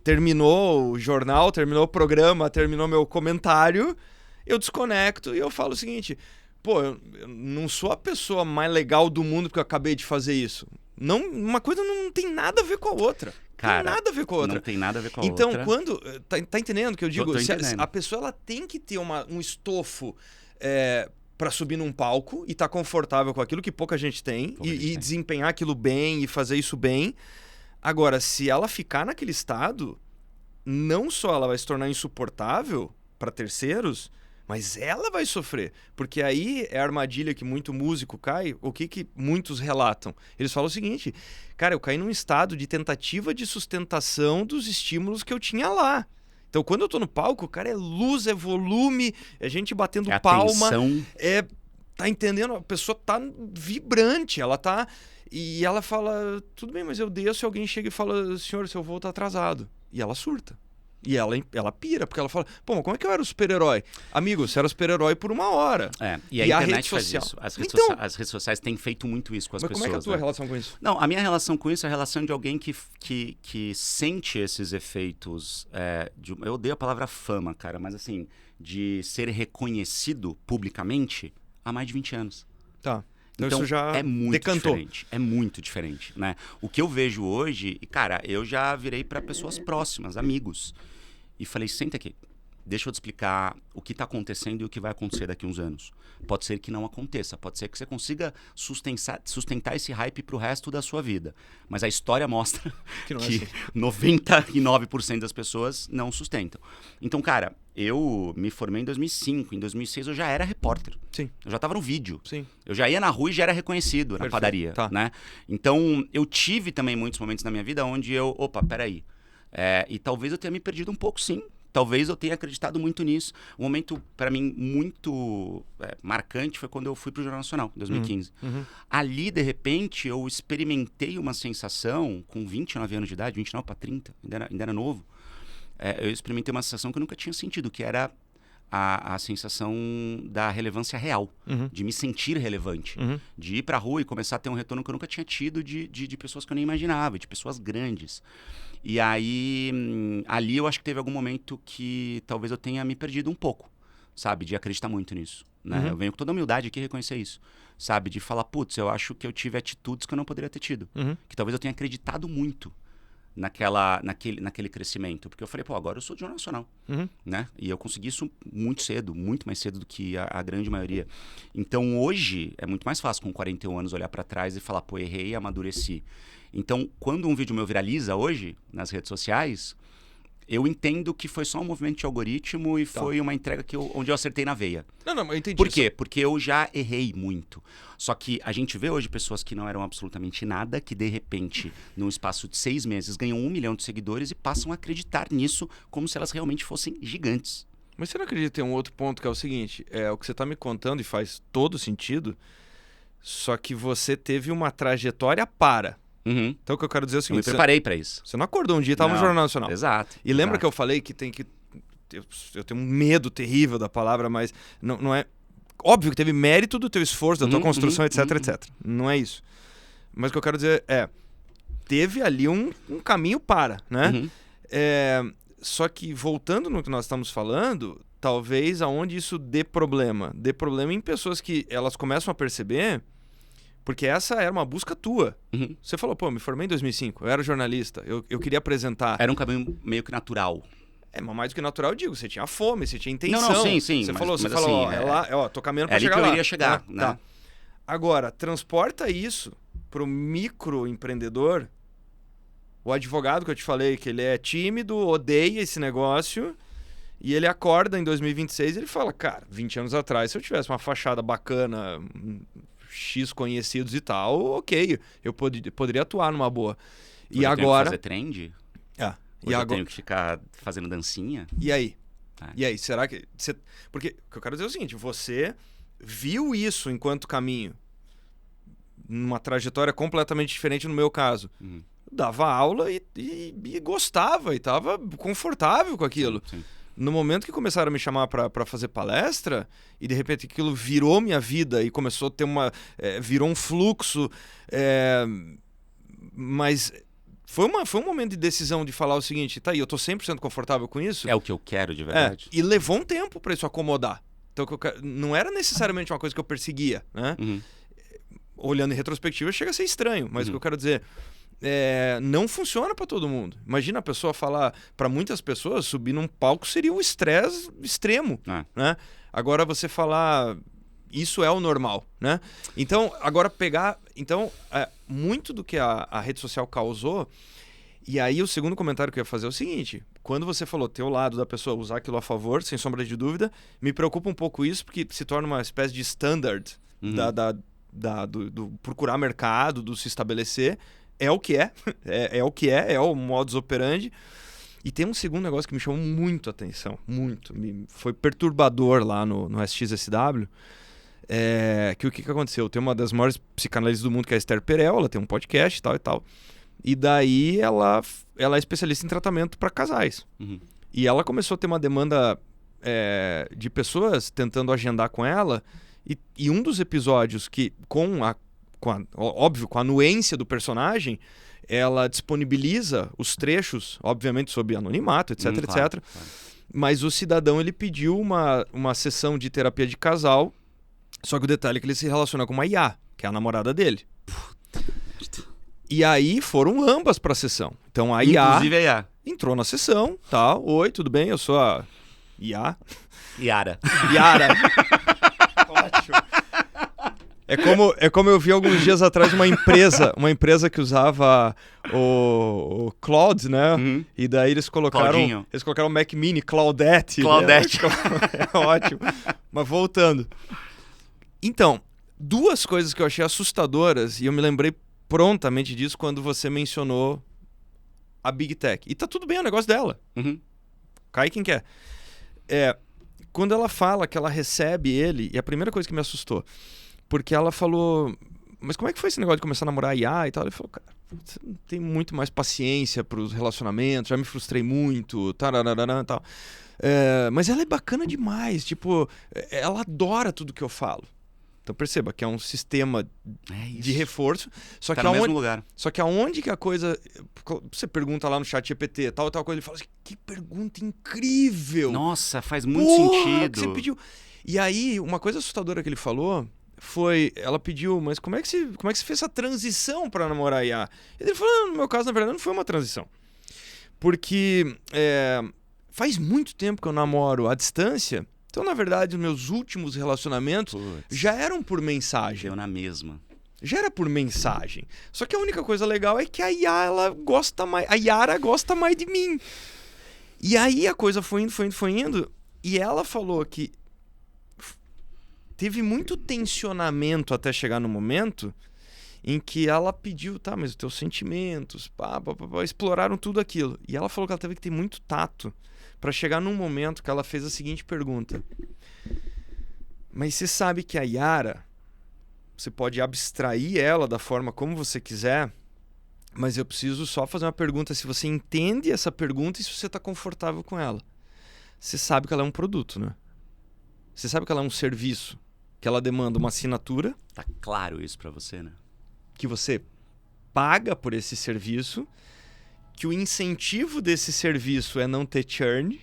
terminou o jornal, terminou o programa, terminou meu comentário, eu desconecto e eu falo o seguinte: pô, eu não sou a pessoa mais legal do mundo porque eu acabei de fazer isso. Não, uma coisa não tem nada a ver com a outra. Cara, tem nada a ver com a outra. Não tem nada a ver com a então, outra. quando... Tá entendendo o que eu digo? Tô entendendo. A pessoa ela tem que ter um estofo para subir num palco e tá confortável com aquilo, que pouca gente tem, e desempenhar aquilo bem e fazer isso bem. Agora, se ela ficar naquele estado, não só ela vai se tornar insuportável para terceiros, mas ela vai sofrer, porque aí é a armadilha que muito músico cai. O que muitos relatam? Eles falam o seguinte: cara, eu caí num estado de tentativa de sustentação dos estímulos que eu tinha lá. Então, quando eu tô no palco, cara, é luz, é volume, é gente batendo palma, atenção. Tá entendendo? A pessoa tá vibrante, ela tá... E ela fala, tudo bem, mas eu desço e alguém chega e fala, senhor, seu voo tá atrasado. E ela surta. E ela pira, porque ela fala, pô, mas como é que eu era o super-herói? Amigo, você era o super-herói por 1 hora. E a internet faz isso. As redes sociais têm feito muito isso com as pessoas. Mas como é que é a tua relação com isso? Não, a minha relação com isso é a relação de alguém que sente esses efeitos. Eu odeio a palavra fama, cara, mas assim, de ser reconhecido publicamente há mais de 20 anos. Tá. Então isso já é muito decantou. diferente. É muito diferente, né? O que eu vejo hoje, e cara, eu já virei para pessoas próximas, amigos, e falei, senta aqui, deixa eu te explicar o que está acontecendo e o que vai acontecer daqui a uns anos. Pode ser que não aconteça, pode ser que você consiga sustentar esse hype pro resto da sua vida. Mas a história mostra que 99% das pessoas não sustentam. Então, cara, eu me formei em 2005, em 2006 eu já era repórter. Sim. Eu já estava no vídeo. Sim. Eu já ia na rua e já era reconhecido na padaria, tá. né? Então, eu tive também muitos momentos na minha vida onde peraí. E talvez eu tenha me perdido um pouco, sim. Talvez eu tenha acreditado muito nisso. Um momento, para mim, muito marcante foi quando eu fui pro Jornal Nacional, em 2015. Ali, de repente, eu experimentei uma sensação, com 29 anos de idade, 29 para 30, ainda era novo, eu experimentei uma sensação que eu nunca tinha sentido, que era a sensação da relevância real, de me sentir relevante, de ir pra rua e começar a ter um retorno que eu nunca tinha tido de pessoas que eu nem imaginava, de pessoas grandes. E aí, ali eu acho que teve algum momento que talvez eu tenha me perdido um pouco, sabe? De acreditar muito nisso, né? Eu venho com toda a humildade aqui reconhecer isso, sabe? De falar, putz, eu acho que eu tive atitudes que eu não poderia ter tido. Que talvez eu tenha acreditado muito naquele crescimento. Porque eu falei, pô, agora eu sou de Jornal Nacional, né? E eu consegui isso muito cedo, muito mais cedo do que a grande maioria. Então, hoje, é muito mais fácil, com 41 anos, olhar para trás e falar, pô, errei e amadureci. Então, quando um vídeo meu viraliza hoje, nas redes sociais, eu entendo que foi só um movimento de algoritmo e foi uma entrega onde eu acertei na veia. Não, eu entendi. Por quê? Porque eu já errei muito. Só que a gente vê hoje pessoas que não eram absolutamente nada, que de repente, num espaço de 6 meses, ganham 1 milhão de seguidores e passam a acreditar nisso como se elas realmente fossem gigantes. Mas você não acredita que tem um outro ponto que é o seguinte, o que você está me contando e faz todo sentido, só que você teve uma trajetória Então o que eu quero dizer é o seguinte... Eu me preparei para isso. Você não acordou um dia e estava no Jornal Nacional. Exato. E lembra que eu falei que tem que... Eu tenho um medo terrível da palavra, mas não é... Óbvio que teve mérito do teu esforço, da tua construção, etc, etc. Não é isso. Mas o que eu quero dizer teve ali um caminho né? Só que, voltando no que nós estamos falando, talvez aonde isso dê problema. Dê problema em pessoas que elas começam a perceber... Porque essa era uma busca tua. Você falou, pô, me formei em 2005, eu era jornalista, eu queria apresentar. Era um caminho meio que natural. Mas mais do que natural, eu digo, você tinha fome, você tinha intenção. Não, sim. Você falou, assim, tô caminhando pra chegar lá. É ali que eu iria chegar, né? Tá. Agora, transporta isso pro microempreendedor, o advogado que eu te falei, que ele é tímido, odeia esse negócio, e ele acorda em 2026 e ele fala, cara, 20 anos atrás, se eu tivesse uma fachada bacana... X conhecidos e tal, ok, eu poderia atuar numa boa. E agora... fazer trend? E agora... eu tenho que ficar fazendo dancinha? E aí? E aí, será que... Porque o que eu quero dizer é o seguinte, você viu isso enquanto caminho, numa trajetória completamente diferente no meu caso. Dava aula e gostava, e estava confortável com aquilo. Sim. No momento que começaram a me chamar para fazer palestra, e de repente aquilo virou minha vida e começou a ter virou um fluxo, mas foi um momento de decisão de falar o seguinte, tá aí, eu tô 100% confortável com isso. É o que eu quero de verdade. E levou um tempo para isso acomodar. Então não era necessariamente uma coisa que eu perseguia, né? Olhando em retrospectiva chega a ser estranho, mas o que eu quero dizer... não funciona para todo mundo. Imagina a pessoa falar, para muitas pessoas, subir num palco seria um estresse extremo, né? Agora você falar, isso é o normal, né? Então, agora muito do que a rede social causou, e aí o segundo comentário que eu ia fazer é o seguinte, quando você falou teu lado da pessoa usar aquilo a favor, sem sombra de dúvida, me preocupa um pouco isso, porque se torna uma espécie de standard do procurar mercado, do se estabelecer. É o que é o modus operandi. E tem um segundo negócio que me chamou muito a atenção, foi perturbador lá no SXSW, que o que aconteceu? Tem uma das maiores psicanalistas do mundo, que é a Esther Perel, ela tem um podcast e tal, e daí ela é especialista em tratamento para casais. E ela começou a ter uma demanda de pessoas tentando agendar com ela, e um dos episódios que, óbvio, com a anuência do personagem, ela disponibiliza os trechos, obviamente sob anonimato, etc, etc. Claro. Mas o cidadão, ele pediu uma sessão de terapia de casal, só que o detalhe é que ele se relaciona com uma IA, que é a namorada dele. E aí foram ambas para a sessão. Então a IA, inclusive a IA entrou na sessão, tá? Oi, tudo bem? Eu sou a IA. Yara. Ótimo. É como eu vi alguns dias atrás uma empresa que usava o Claude, né? E daí eles colocaram o Mac Mini, Claudette. Né? É ótimo. Mas voltando. Então, duas coisas que eu achei assustadoras, e eu me lembrei prontamente disso quando você mencionou a Big Tech. E tá tudo bem, é o negócio dela. Cai quem quer. Quando ela fala que ela recebe ele, e a primeira coisa que me assustou, porque ela falou, mas como é que foi esse negócio de começar a namorar IA e tal? Ele falou, cara, você não tem muito mais paciência pros relacionamentos, já me frustrei muito, tal. Mas ela é bacana demais, tipo, ela adora tudo que eu falo. Então perceba que é um sistema de reforço. Só tá no mesmo lugar. Só que aonde que a coisa... Você pergunta lá no chat GPT, tal coisa, ele fala assim, que pergunta incrível! Nossa, faz muito sentido. Que você pediu. E aí, uma coisa assustadora que ele falou foi... Ela pediu, mas como é que você fez essa transição para namorar IA? Ele falou, no meu caso, na verdade, não foi uma transição. Porque faz muito tempo que eu namoro à distância. Então, na verdade, os meus últimos relacionamentos já eram por mensagem. Eu na mesma. Já era por mensagem. Só que a única coisa legal é que a Yara gosta mais de mim. E aí a coisa foi indo. E ela falou que teve muito tensionamento até chegar no momento em que ela pediu, tá, mas os teus sentimentos, exploraram tudo aquilo. E ela falou que ela teve que ter muito tato para chegar num momento que ela fez a seguinte pergunta: mas você sabe que a Yara, você pode abstrair ela da forma como você quiser, mas eu preciso só fazer uma pergunta, se você entende essa pergunta e se você está confortável com ela. Você sabe que ela é um produto, né? Você sabe que ela é um serviço, que ela demanda uma assinatura. Tá claro isso para você, né? Que você paga por esse serviço, que o incentivo desse serviço é não ter churn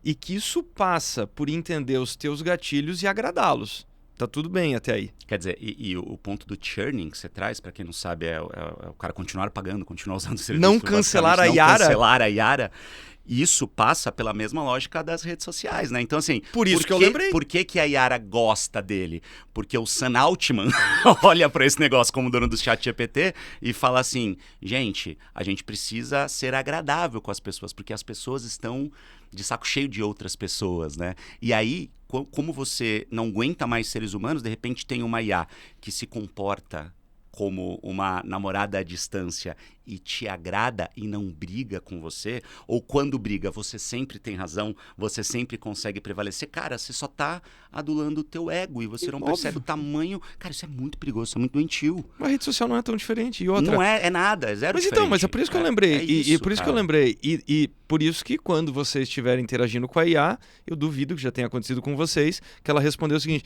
e que isso passa por entender os teus gatilhos e agradá-los. Tá tudo bem até aí. Quer dizer, e o ponto do churning que você traz, para quem não sabe, é o cara continuar pagando, continuar usando o serviço. Não cancelar a Yara. Não cancelar a Yara. Isso passa pela mesma lógica das redes sociais, né? Então, assim... Por isso que eu lembrei. Por que a Yara gosta dele? Porque o Sam Altman olha para esse negócio como dono do ChatGPT e fala assim, gente, a gente precisa ser agradável com as pessoas, porque as pessoas estão de saco cheio de outras pessoas, né? E aí, como você não aguenta mais seres humanos, de repente tem uma IA que se comporta como uma namorada à distância e te agrada e não briga com você, ou quando briga você sempre tem razão, você sempre consegue prevalecer, cara, você só tá adulando o teu ego e você não percebe o tamanho. Cara, isso é muito perigoso, isso é muito doentio. A rede social não é tão diferente. E outra... Não é nada, é zero mas diferente. Então, mas é por isso que eu lembrei. Isso, e por isso que eu lembrei. E por isso que quando vocês estiverem interagindo com a IA, eu duvido que já tenha acontecido com vocês, que ela respondeu o seguinte: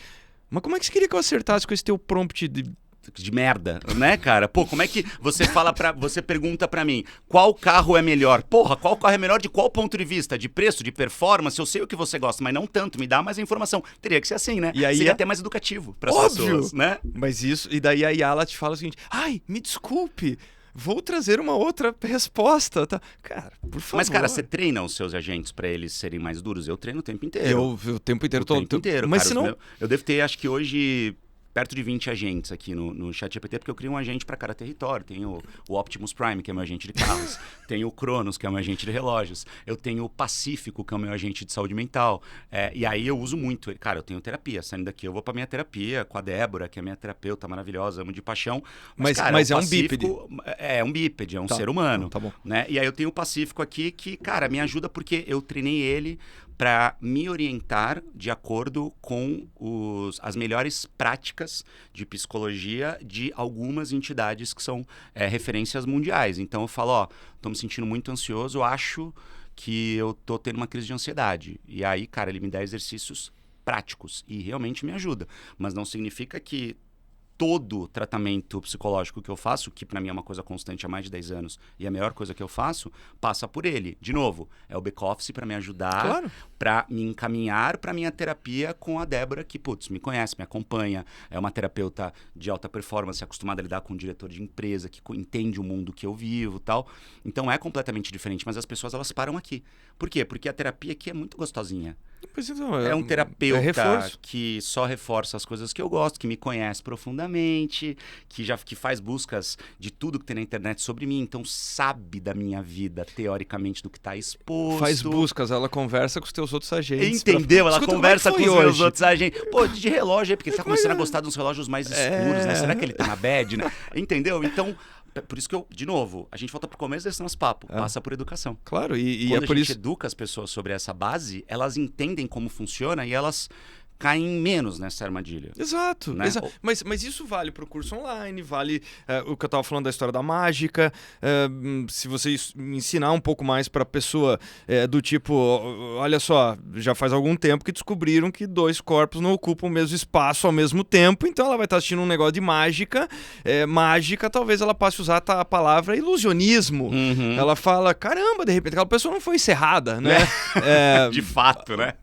mas como é que você queria que eu acertasse com esse teu prompt de merda, né, cara? Pô, como é que você pergunta pra mim, qual carro é melhor? Porra, qual carro é melhor de qual ponto de vista? De preço, de performance? Eu sei o que você gosta, mas não tanto, me dá mais informação. Teria que ser assim, né? E aí seria até mais educativo pras pessoas, né? Mas isso, e daí a Yala te fala o seguinte: ai, me desculpe, vou trazer uma outra resposta, tá? Cara, por favor. Mas, cara, você treina os seus agentes pra eles serem mais duros? Eu treino o tempo inteiro. O tempo inteiro. O tempo inteiro, mas cara, senão... Eu devo ter, acho que hoje... perto de 20 agentes aqui no ChatGPT, porque eu crio um agente para cada território. Tenho o Optimus Prime, que é meu agente de carros. Tenho o Cronos, que é meu agente de relógios. Eu tenho o Pacífico, que é o meu agente de saúde mental. E aí eu uso muito. Cara, eu tenho terapia. Saindo daqui, eu vou para minha terapia com a Débora, que é minha terapeuta maravilhosa, amo de paixão. Mas, cara, mas é um bípede. É um bípede, é um ser humano. Tá bom. Né? E aí eu tenho o Pacífico aqui, que, cara, me ajuda porque eu treinei ele para me orientar de acordo com as melhores práticas de psicologia de algumas entidades que são referências mundiais. Então eu falo, ó, tô me sentindo muito ansioso, eu acho que eu tô tendo uma crise de ansiedade. E aí, cara, ele me dá exercícios práticos e realmente me ajuda. Mas não significa que todo tratamento psicológico que eu faço, que para mim é uma coisa constante há mais de 10 anos, e a melhor coisa que eu faço, passa por ele. De novo, é o back-office para me ajudar, claro, para me encaminhar para minha terapia com a Débora, que, putz, me conhece, me acompanha, é uma terapeuta de alta performance, acostumada a lidar com um diretor de empresa, que entende o mundo que eu vivo e tal. Então é completamente diferente, mas as pessoas, elas param aqui. Por quê? Porque a terapia aqui é muito gostosinha. É um terapeuta que só reforça as coisas que eu gosto, que me conhece profundamente, que faz buscas de tudo que tem na internet sobre mim, então sabe da minha vida, teoricamente, do que está exposto. Faz buscas, ela conversa com os teus outros agentes. Entendeu? Ela conversa com os meus outros agentes. Pô, de relógio aí, porque ele tá começando a gostar dos relógios mais escuros, né? Será que ele tá na bad, né? Entendeu? Então... Por isso que eu, de novo, a gente volta pro começo desse nosso papo, passa por educação. Claro, e quando é por a gente isso... educa as pessoas sobre essa base, elas entendem como funciona e elas caem menos nessa armadilha. Exato, né? Exato. Mas isso vale para o curso online, vale o que eu estava falando da história da mágica, se você ensinar um pouco mais para a pessoa do tipo, olha só, já faz algum tempo que descobriram que dois corpos não ocupam o mesmo espaço ao mesmo tempo, então ela vai estar assistindo um negócio de mágica, mágica, talvez ela passe a usar a palavra ilusionismo. Ela fala, caramba, de repente aquela pessoa não foi encerrada, né? De fato, né?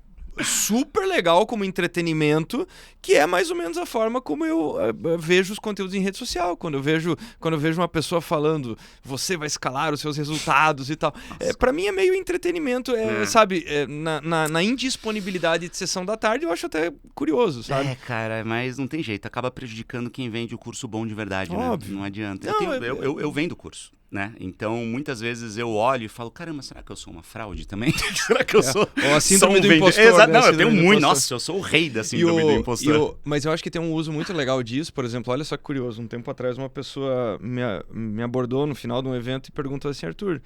super legal como entretenimento, que é mais ou menos a forma como eu vejo os conteúdos em rede social. Quando eu vejo uma pessoa falando, você vai escalar os seus resultados e tal. Pra mim é meio entretenimento, sabe? Na indisponibilidade de sessão da tarde, eu acho até curioso, sabe? Cara, mas não tem jeito. Acaba prejudicando quem vende o curso bom de verdade, Óbvio. né? Não adianta. Não, eu vendo curso, né? Então, muitas vezes eu olho e falo, caramba, será que eu sou uma fraude também? Será que eu sou Ou a síndrome do impostor, Exato. né? Não, eu tenho muito. impostor. Nossa, eu sou o rei da síndrome do impostor. Mas eu acho que tem um uso muito legal disso. Por exemplo, olha só que curioso. Um tempo atrás, uma pessoa me abordou no final de um evento e perguntou assim, Arthur,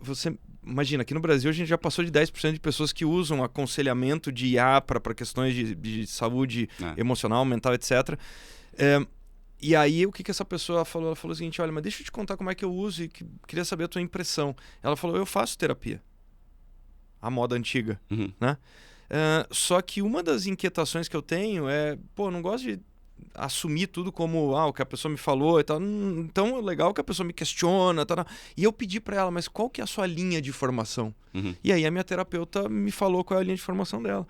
você... Imagina, aqui no Brasil a gente já passou de 10% de pessoas que usam aconselhamento de IA para questões de saúde emocional, mental, etc. E aí, o que essa pessoa falou? Ela falou o seguinte, olha, mas deixa eu te contar como é que eu uso e queria saber a tua impressão. Ela falou, eu faço terapia. A moda antiga, né? Só que uma das inquietações que eu tenho é, eu não gosto de assumir tudo como o que a pessoa me falou e tal. Então é legal que a pessoa me questiona, tal. E eu pedi para ela, mas qual que é a sua linha de formação? E aí a minha terapeuta me falou qual é a linha de formação dela.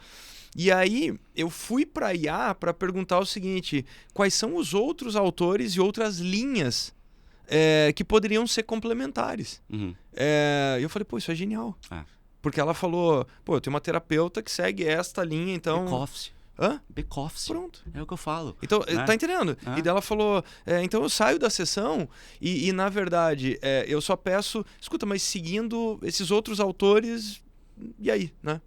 E aí eu fui para IA para perguntar o seguinte, quais são os outros autores e outras linhas que poderiam ser complementares? E eu falei, isso é genial. Porque ela falou, eu tenho uma terapeuta que segue esta linha, então... Back-office. Hã? Back-office. Pronto. É o que eu falo. Então, né? Tá entendendo? E daí ela falou, então eu saio da sessão e na verdade, eu só peço, escuta, mas seguindo esses outros autores, e aí, né?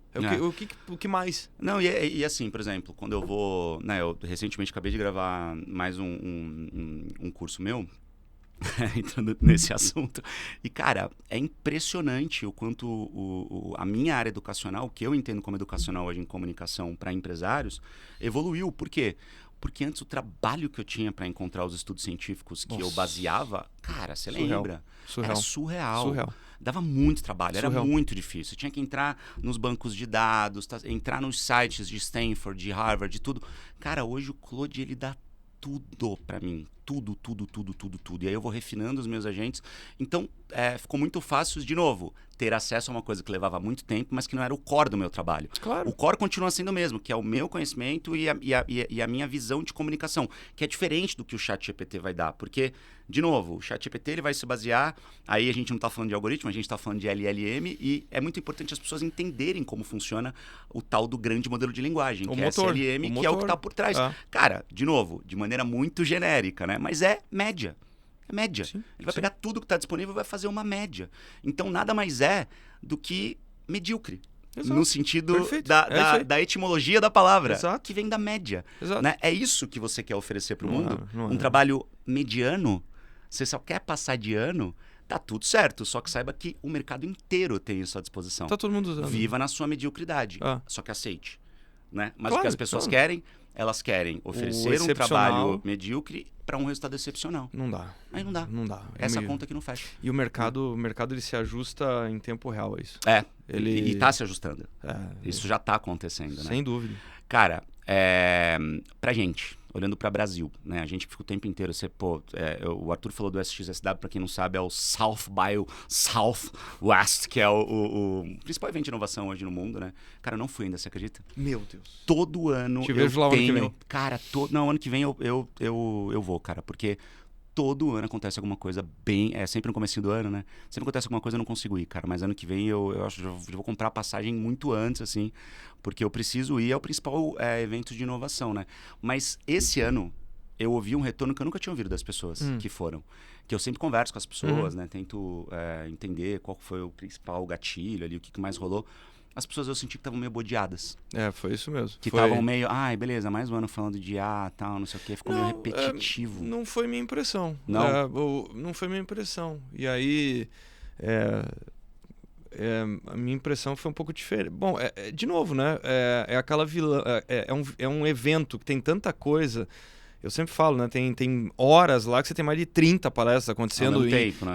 O que mais? Não, e assim, por exemplo, quando eu vou... Né, eu recentemente acabei de gravar mais um curso meu, entrando nesse assunto. E, cara, é impressionante o quanto a minha área educacional, o que eu entendo como educacional hoje em comunicação para empresários, evoluiu. Por quê? Porque antes o trabalho que eu tinha para encontrar os estudos científicos que eu baseava, cara, você lembra? Era surreal. Dava muito trabalho, era muito difícil. Eu tinha que entrar nos bancos de dados, entrar nos sites de Stanford, de Harvard, de tudo. Cara, hoje o Claude, ele dá tudo para mim. Tudo. E aí eu vou refinando os meus agentes. Então, ficou muito fácil, de novo, ter acesso a uma coisa que levava muito tempo, mas que não era o core do meu trabalho. Claro. O core continua sendo o mesmo, que é o meu conhecimento e a minha visão de comunicação, que é diferente do que o ChatGPT vai dar. Porque, de novo, o ChatGPT ele vai se basear... Aí a gente não está falando de algoritmo, a gente está falando de LLM e é muito importante as pessoas entenderem como funciona o tal do grande modelo de linguagem, que é SLM, que é o que está por trás. Cara, de novo, de maneira muito genérica, né? Mas é média. É média. Sim, ele vai pegar tudo que está disponível e vai fazer uma média. Então, nada mais é do que medíocre. Exato. No sentido da etimologia da palavra, Exato. que vem da média. Exato. Né? É isso que você quer oferecer para o mundo? Um trabalho mediano? Você só quer passar de ano? Tá tudo certo, só que saiba que o mercado inteiro tem isso à disposição. Tá todo mundo usando. Viva na sua mediocridade, só que aceite. Né? Mas claro, o que as pessoas querem, elas querem oferecer um trabalho medíocre para um resultado excepcional. Não dá. Aí não dá. Não dá. Essa conta aqui não fecha. E o mercado ele se ajusta em tempo real a isso. E tá se ajustando. Isso já tá acontecendo, né? Sem dúvida. Cara, pra gente, olhando para Brasil, né? A gente fica o tempo inteiro, o Arthur falou do SXSW, para quem não sabe, é o South by Southwest, que é o principal evento de inovação hoje no mundo, né? Cara, eu não fui ainda, você acredita? Meu Deus. Todo ano Te vejo lá ano que vem. Cara, ano que vem eu vou, cara, porque todo ano acontece alguma coisa sempre no comecinho do ano, né? Sempre acontece alguma coisa e eu não consigo ir, cara. Mas ano que vem eu acho que já vou comprar a passagem muito antes, assim, porque eu preciso ir, é o principal evento de inovação, né? Mas esse ano eu ouvi um retorno que eu nunca tinha ouvido das pessoas que foram. Que eu sempre converso com as pessoas, né? Tento entender qual foi o principal gatilho ali, o que mais rolou. As pessoas eu senti que estavam meio bodeadas. Foi isso mesmo. Que estavam meio, beleza, mais um ano falando de tal, não sei o quê. Ficou meio repetitivo. Não foi minha impressão. Não? Não foi minha impressão. E aí, a minha impressão foi um pouco diferente. Bom, de novo, né? Aquela vilã. É um evento que tem tanta coisa. Eu sempre falo, né? Tem horas lá que você tem mais de 30 palestras acontecendo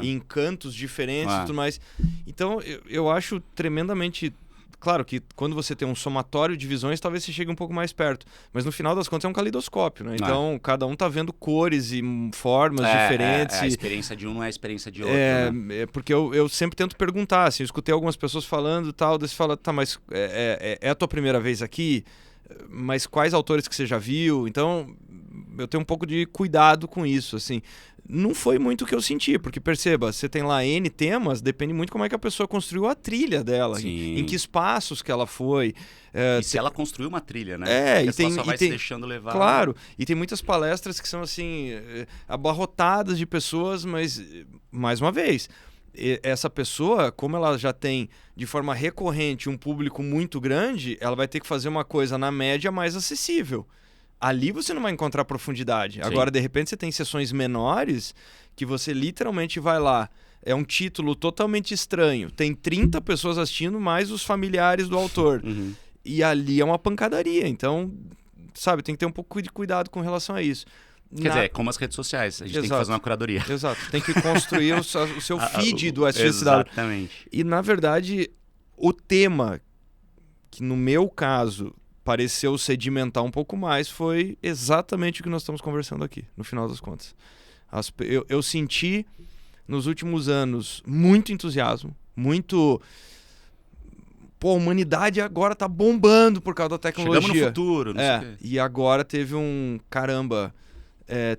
em cantos diferentes e tudo mais. Então, eu acho tremendamente Claro que quando você tem um somatório de visões, talvez você chegue um pouco mais perto. Mas no final das contas é um caleidoscópio, né? Então, cada um tá vendo cores e formas diferentes. A experiência de um não é a experiência de outro, né? Porque eu sempre tento perguntar, assim, eu escutei algumas pessoas falando e tal, daí você fala, tá, mas é a tua primeira vez aqui? Mas quais autores que você já viu? Então, eu tenho um pouco de cuidado com isso, assim. Não foi muito o que eu senti, porque perceba, você tem lá N temas, depende muito como é que a pessoa construiu a trilha dela, em que espaços que ela foi. Se ela construiu uma trilha, né? E só vai se deixando levar. Claro, e tem muitas palestras que são assim, abarrotadas de pessoas, mas, mais uma vez, essa pessoa, como ela já tem de forma recorrente um público muito grande, ela vai ter que fazer uma coisa na média mais acessível. Ali você não vai encontrar profundidade. Sim. Agora, de repente, você tem sessões menores que você literalmente vai lá. É um título totalmente estranho. Tem 30 pessoas assistindo, mais os familiares do autor. Uhum. E ali é uma pancadaria. Então, sabe, tem que ter um pouco de cuidado com relação a isso. Quer dizer, como as redes sociais. A gente tem que fazer uma curadoria. Exato. Tem que construir o seu feed do SXSW. Exatamente. E, na verdade, o tema, que no meu caso pareceu sedimentar um pouco mais, foi exatamente o que nós estamos conversando aqui, no final das contas. Eu senti, nos últimos anos, muito entusiasmo, muito... Pô, a humanidade agora tá bombando por causa da tecnologia. Chegamos no futuro, não sei o quê. E agora teve um... Caramba,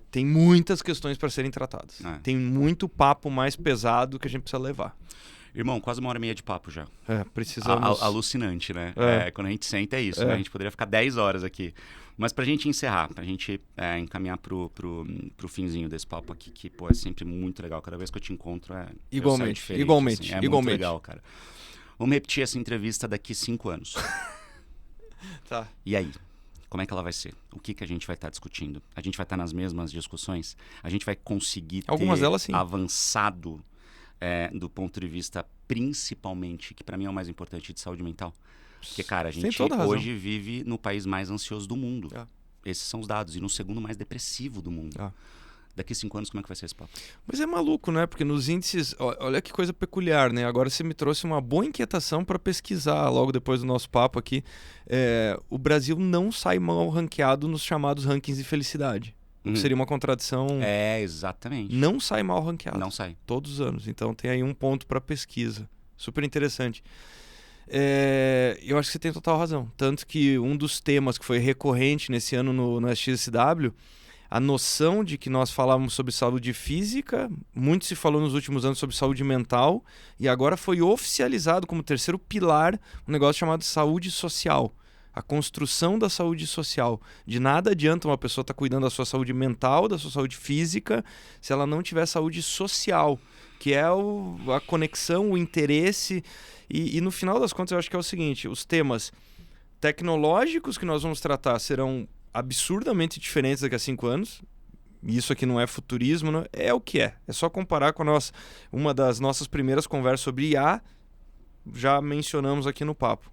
tem muitas questões para serem tratadas. Tem muito papo mais pesado que a gente precisa levar. Irmão, quase 1h30 de papo já. Precisamos... Alucinante, né? Quando a gente senta é isso, né? A gente poderia ficar 10 horas aqui. Mas pra gente encerrar, pra gente encaminhar pro finzinho desse papo aqui, que, pô, é sempre muito legal. Cada vez que eu te encontro Igualmente. Assim, muito legal, cara. Vamos repetir essa entrevista daqui 5 anos. Tá. E aí? Como é que ela vai ser? O que a gente vai estar discutindo? A gente vai estar nas mesmas discussões? A gente vai conseguir Algumas delas, sim, avançado do ponto de vista, principalmente, que pra mim é o mais importante, de saúde mental? Porque, cara, a gente hoje vive no país mais ansioso do mundo. Esses são os dados. E no segundo mais depressivo do mundo. Daqui 5 anos, como é que vai ser esse papo? Mas é maluco, né? Porque nos índices... Olha que coisa peculiar, né? Agora você me trouxe uma boa inquietação para pesquisar logo depois do nosso papo aqui. O Brasil não sai mal ranqueado nos chamados rankings de felicidade. Seria uma contradição. Exatamente. Não sai mal ranqueado. Não sai. Todos os anos. Então tem aí um ponto para pesquisa. Super interessante. Eu acho que você tem total razão. Tanto que um dos temas que foi recorrente nesse ano no SXSW, a noção de que nós falávamos sobre saúde física, muito se falou nos últimos anos sobre saúde mental, e agora foi oficializado como terceiro pilar um negócio chamado saúde social. A construção da saúde social. De nada adianta uma pessoa estar cuidando da sua saúde mental, da sua saúde física, se ela não tiver saúde social, que é a conexão, o interesse. E no final das contas, eu acho que é o seguinte, os temas tecnológicos que nós vamos tratar serão absurdamente diferentes daqui a 5 anos. Isso aqui não é futurismo, não é o que é. É só comparar com uma das nossas primeiras conversas sobre IA, já mencionamos aqui no papo.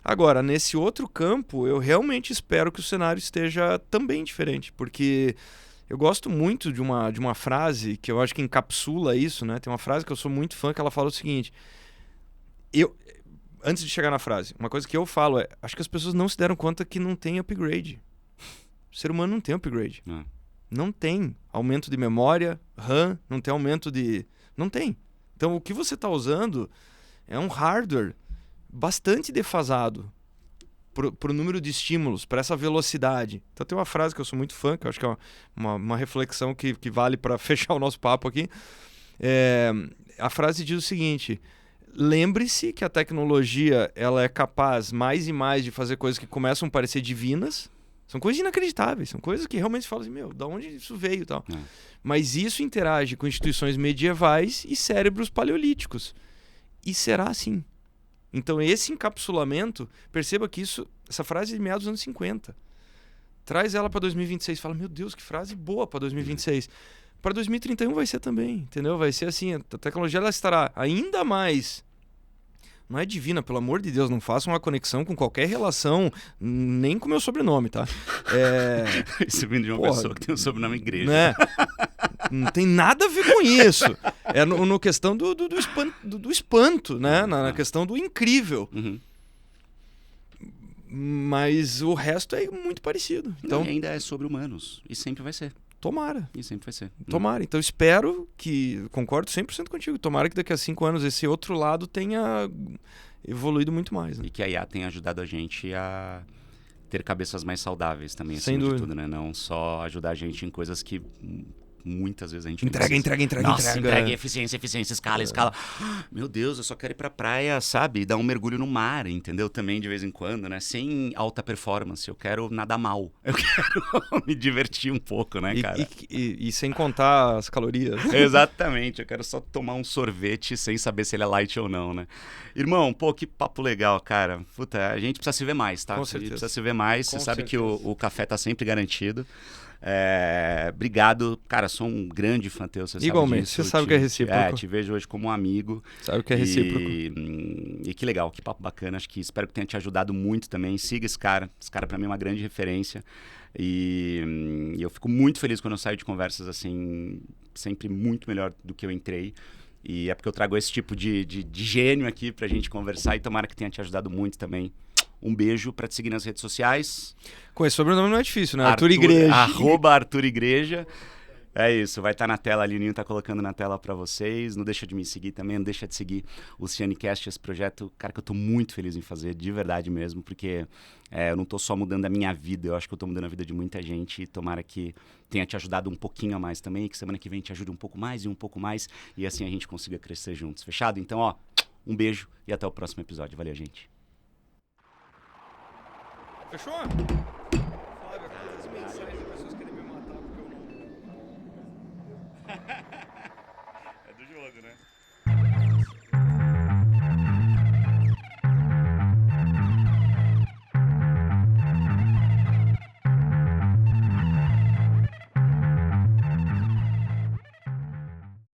Agora, nesse outro campo, eu realmente espero que o cenário esteja também diferente, porque eu gosto muito de uma frase que eu acho que encapsula isso, né? Tem uma frase que eu sou muito fã, que ela fala o seguinte... Antes de chegar na frase, uma coisa que eu falo acho que as pessoas não se deram conta que não tem upgrade. O ser humano não tem upgrade. Não tem aumento de memória, RAM, não tem aumento de... Não tem. Então, o que você está usando é um hardware bastante defasado para o número de estímulos, para essa velocidade. Então tem uma frase que eu sou muito fã, que eu acho que é uma reflexão que vale para fechar o nosso papo aqui. A frase diz o seguinte: lembre-se que a tecnologia ela é capaz mais e mais de fazer coisas que começam a parecer divinas. São coisas inacreditáveis, são coisas que realmente falam assim, da onde isso veio e tal. Mas isso interage com instituições medievais e cérebros paleolíticos. E será assim. Então esse encapsulamento, perceba que essa frase é de meados dos anos 50. Traz ela para 2026, fala, meu Deus, que frase boa para 2026. Para 2031 vai ser também, entendeu? Vai ser assim, a tecnologia ela estará ainda mais... Não é divina, pelo amor de Deus, não faça uma conexão com qualquer relação, nem com o meu sobrenome, tá? Isso vindo de uma pessoa que tem um sobrenome igreja. Né? Não tem nada a ver com isso. É no questão do espanto, né? Na questão do incrível. Mas o resto é muito parecido. Então, E ainda é sobre humanos. E sempre vai ser. tomara. E sempre vai ser. Tomara. Então, espero que... Concordo 100% contigo. Tomara que daqui a 5 anos esse outro lado tenha evoluído muito mais. Né? E que a IA tenha ajudado a gente a ter cabeças mais saudáveis também, Sem acima de dúvida. tudo, né? Não só ajudar a gente em coisas que muitas vezes a gente Entrega, Nossa, entrega. entrega, eficiência, escala. Meu Deus, eu só quero ir pra praia, sabe? E dar um mergulho no mar, entendeu? Também de vez em quando, né? Sem alta performance. Eu quero nadar mal. Eu quero me divertir um pouco, né, cara? E sem contar as calorias. Exatamente, eu quero só tomar um sorvete sem saber se ele é light ou não, né? Irmão, pô, que papo legal, cara. Puta, a gente precisa se ver mais, tá? Com A gente certeza. precisa se ver mais. Com Você sabe que certeza. o café tá sempre garantido. Obrigado. Cara, sou um grande fã teu, você Igualmente, sabe disso. você sabe que é recíproco. Te vejo hoje como um amigo. Sabe que é recíproco. E que legal, que papo bacana. Acho que espero que tenha te ajudado muito também. Siga esse cara. Esse cara pra mim é uma grande referência. E eu fico muito feliz quando eu saio de conversas assim, sempre muito melhor do que eu entrei. E é porque eu trago esse tipo de gênio aqui pra gente conversar e tomara que tenha te ajudado muito também. Um beijo pra te seguir nas redes sociais. Com esse sobrenome não é difícil, né? Arthur Igreja. @Arthur Igreja. É isso, vai estar na tela ali, o Ninho tá colocando na tela pra vocês. Não deixa de me seguir também, não deixa de seguir o CianeCast, esse projeto, cara, que eu tô muito feliz em fazer, de verdade mesmo, porque eu não tô só mudando a minha vida, eu acho que eu tô mudando a vida de muita gente e tomara que tenha te ajudado um pouquinho a mais também, que semana que vem te ajude um pouco mais e assim a gente consiga crescer juntos. Fechado? Então, ó, um beijo e até o próximo episódio. Valeu, gente. Fechou?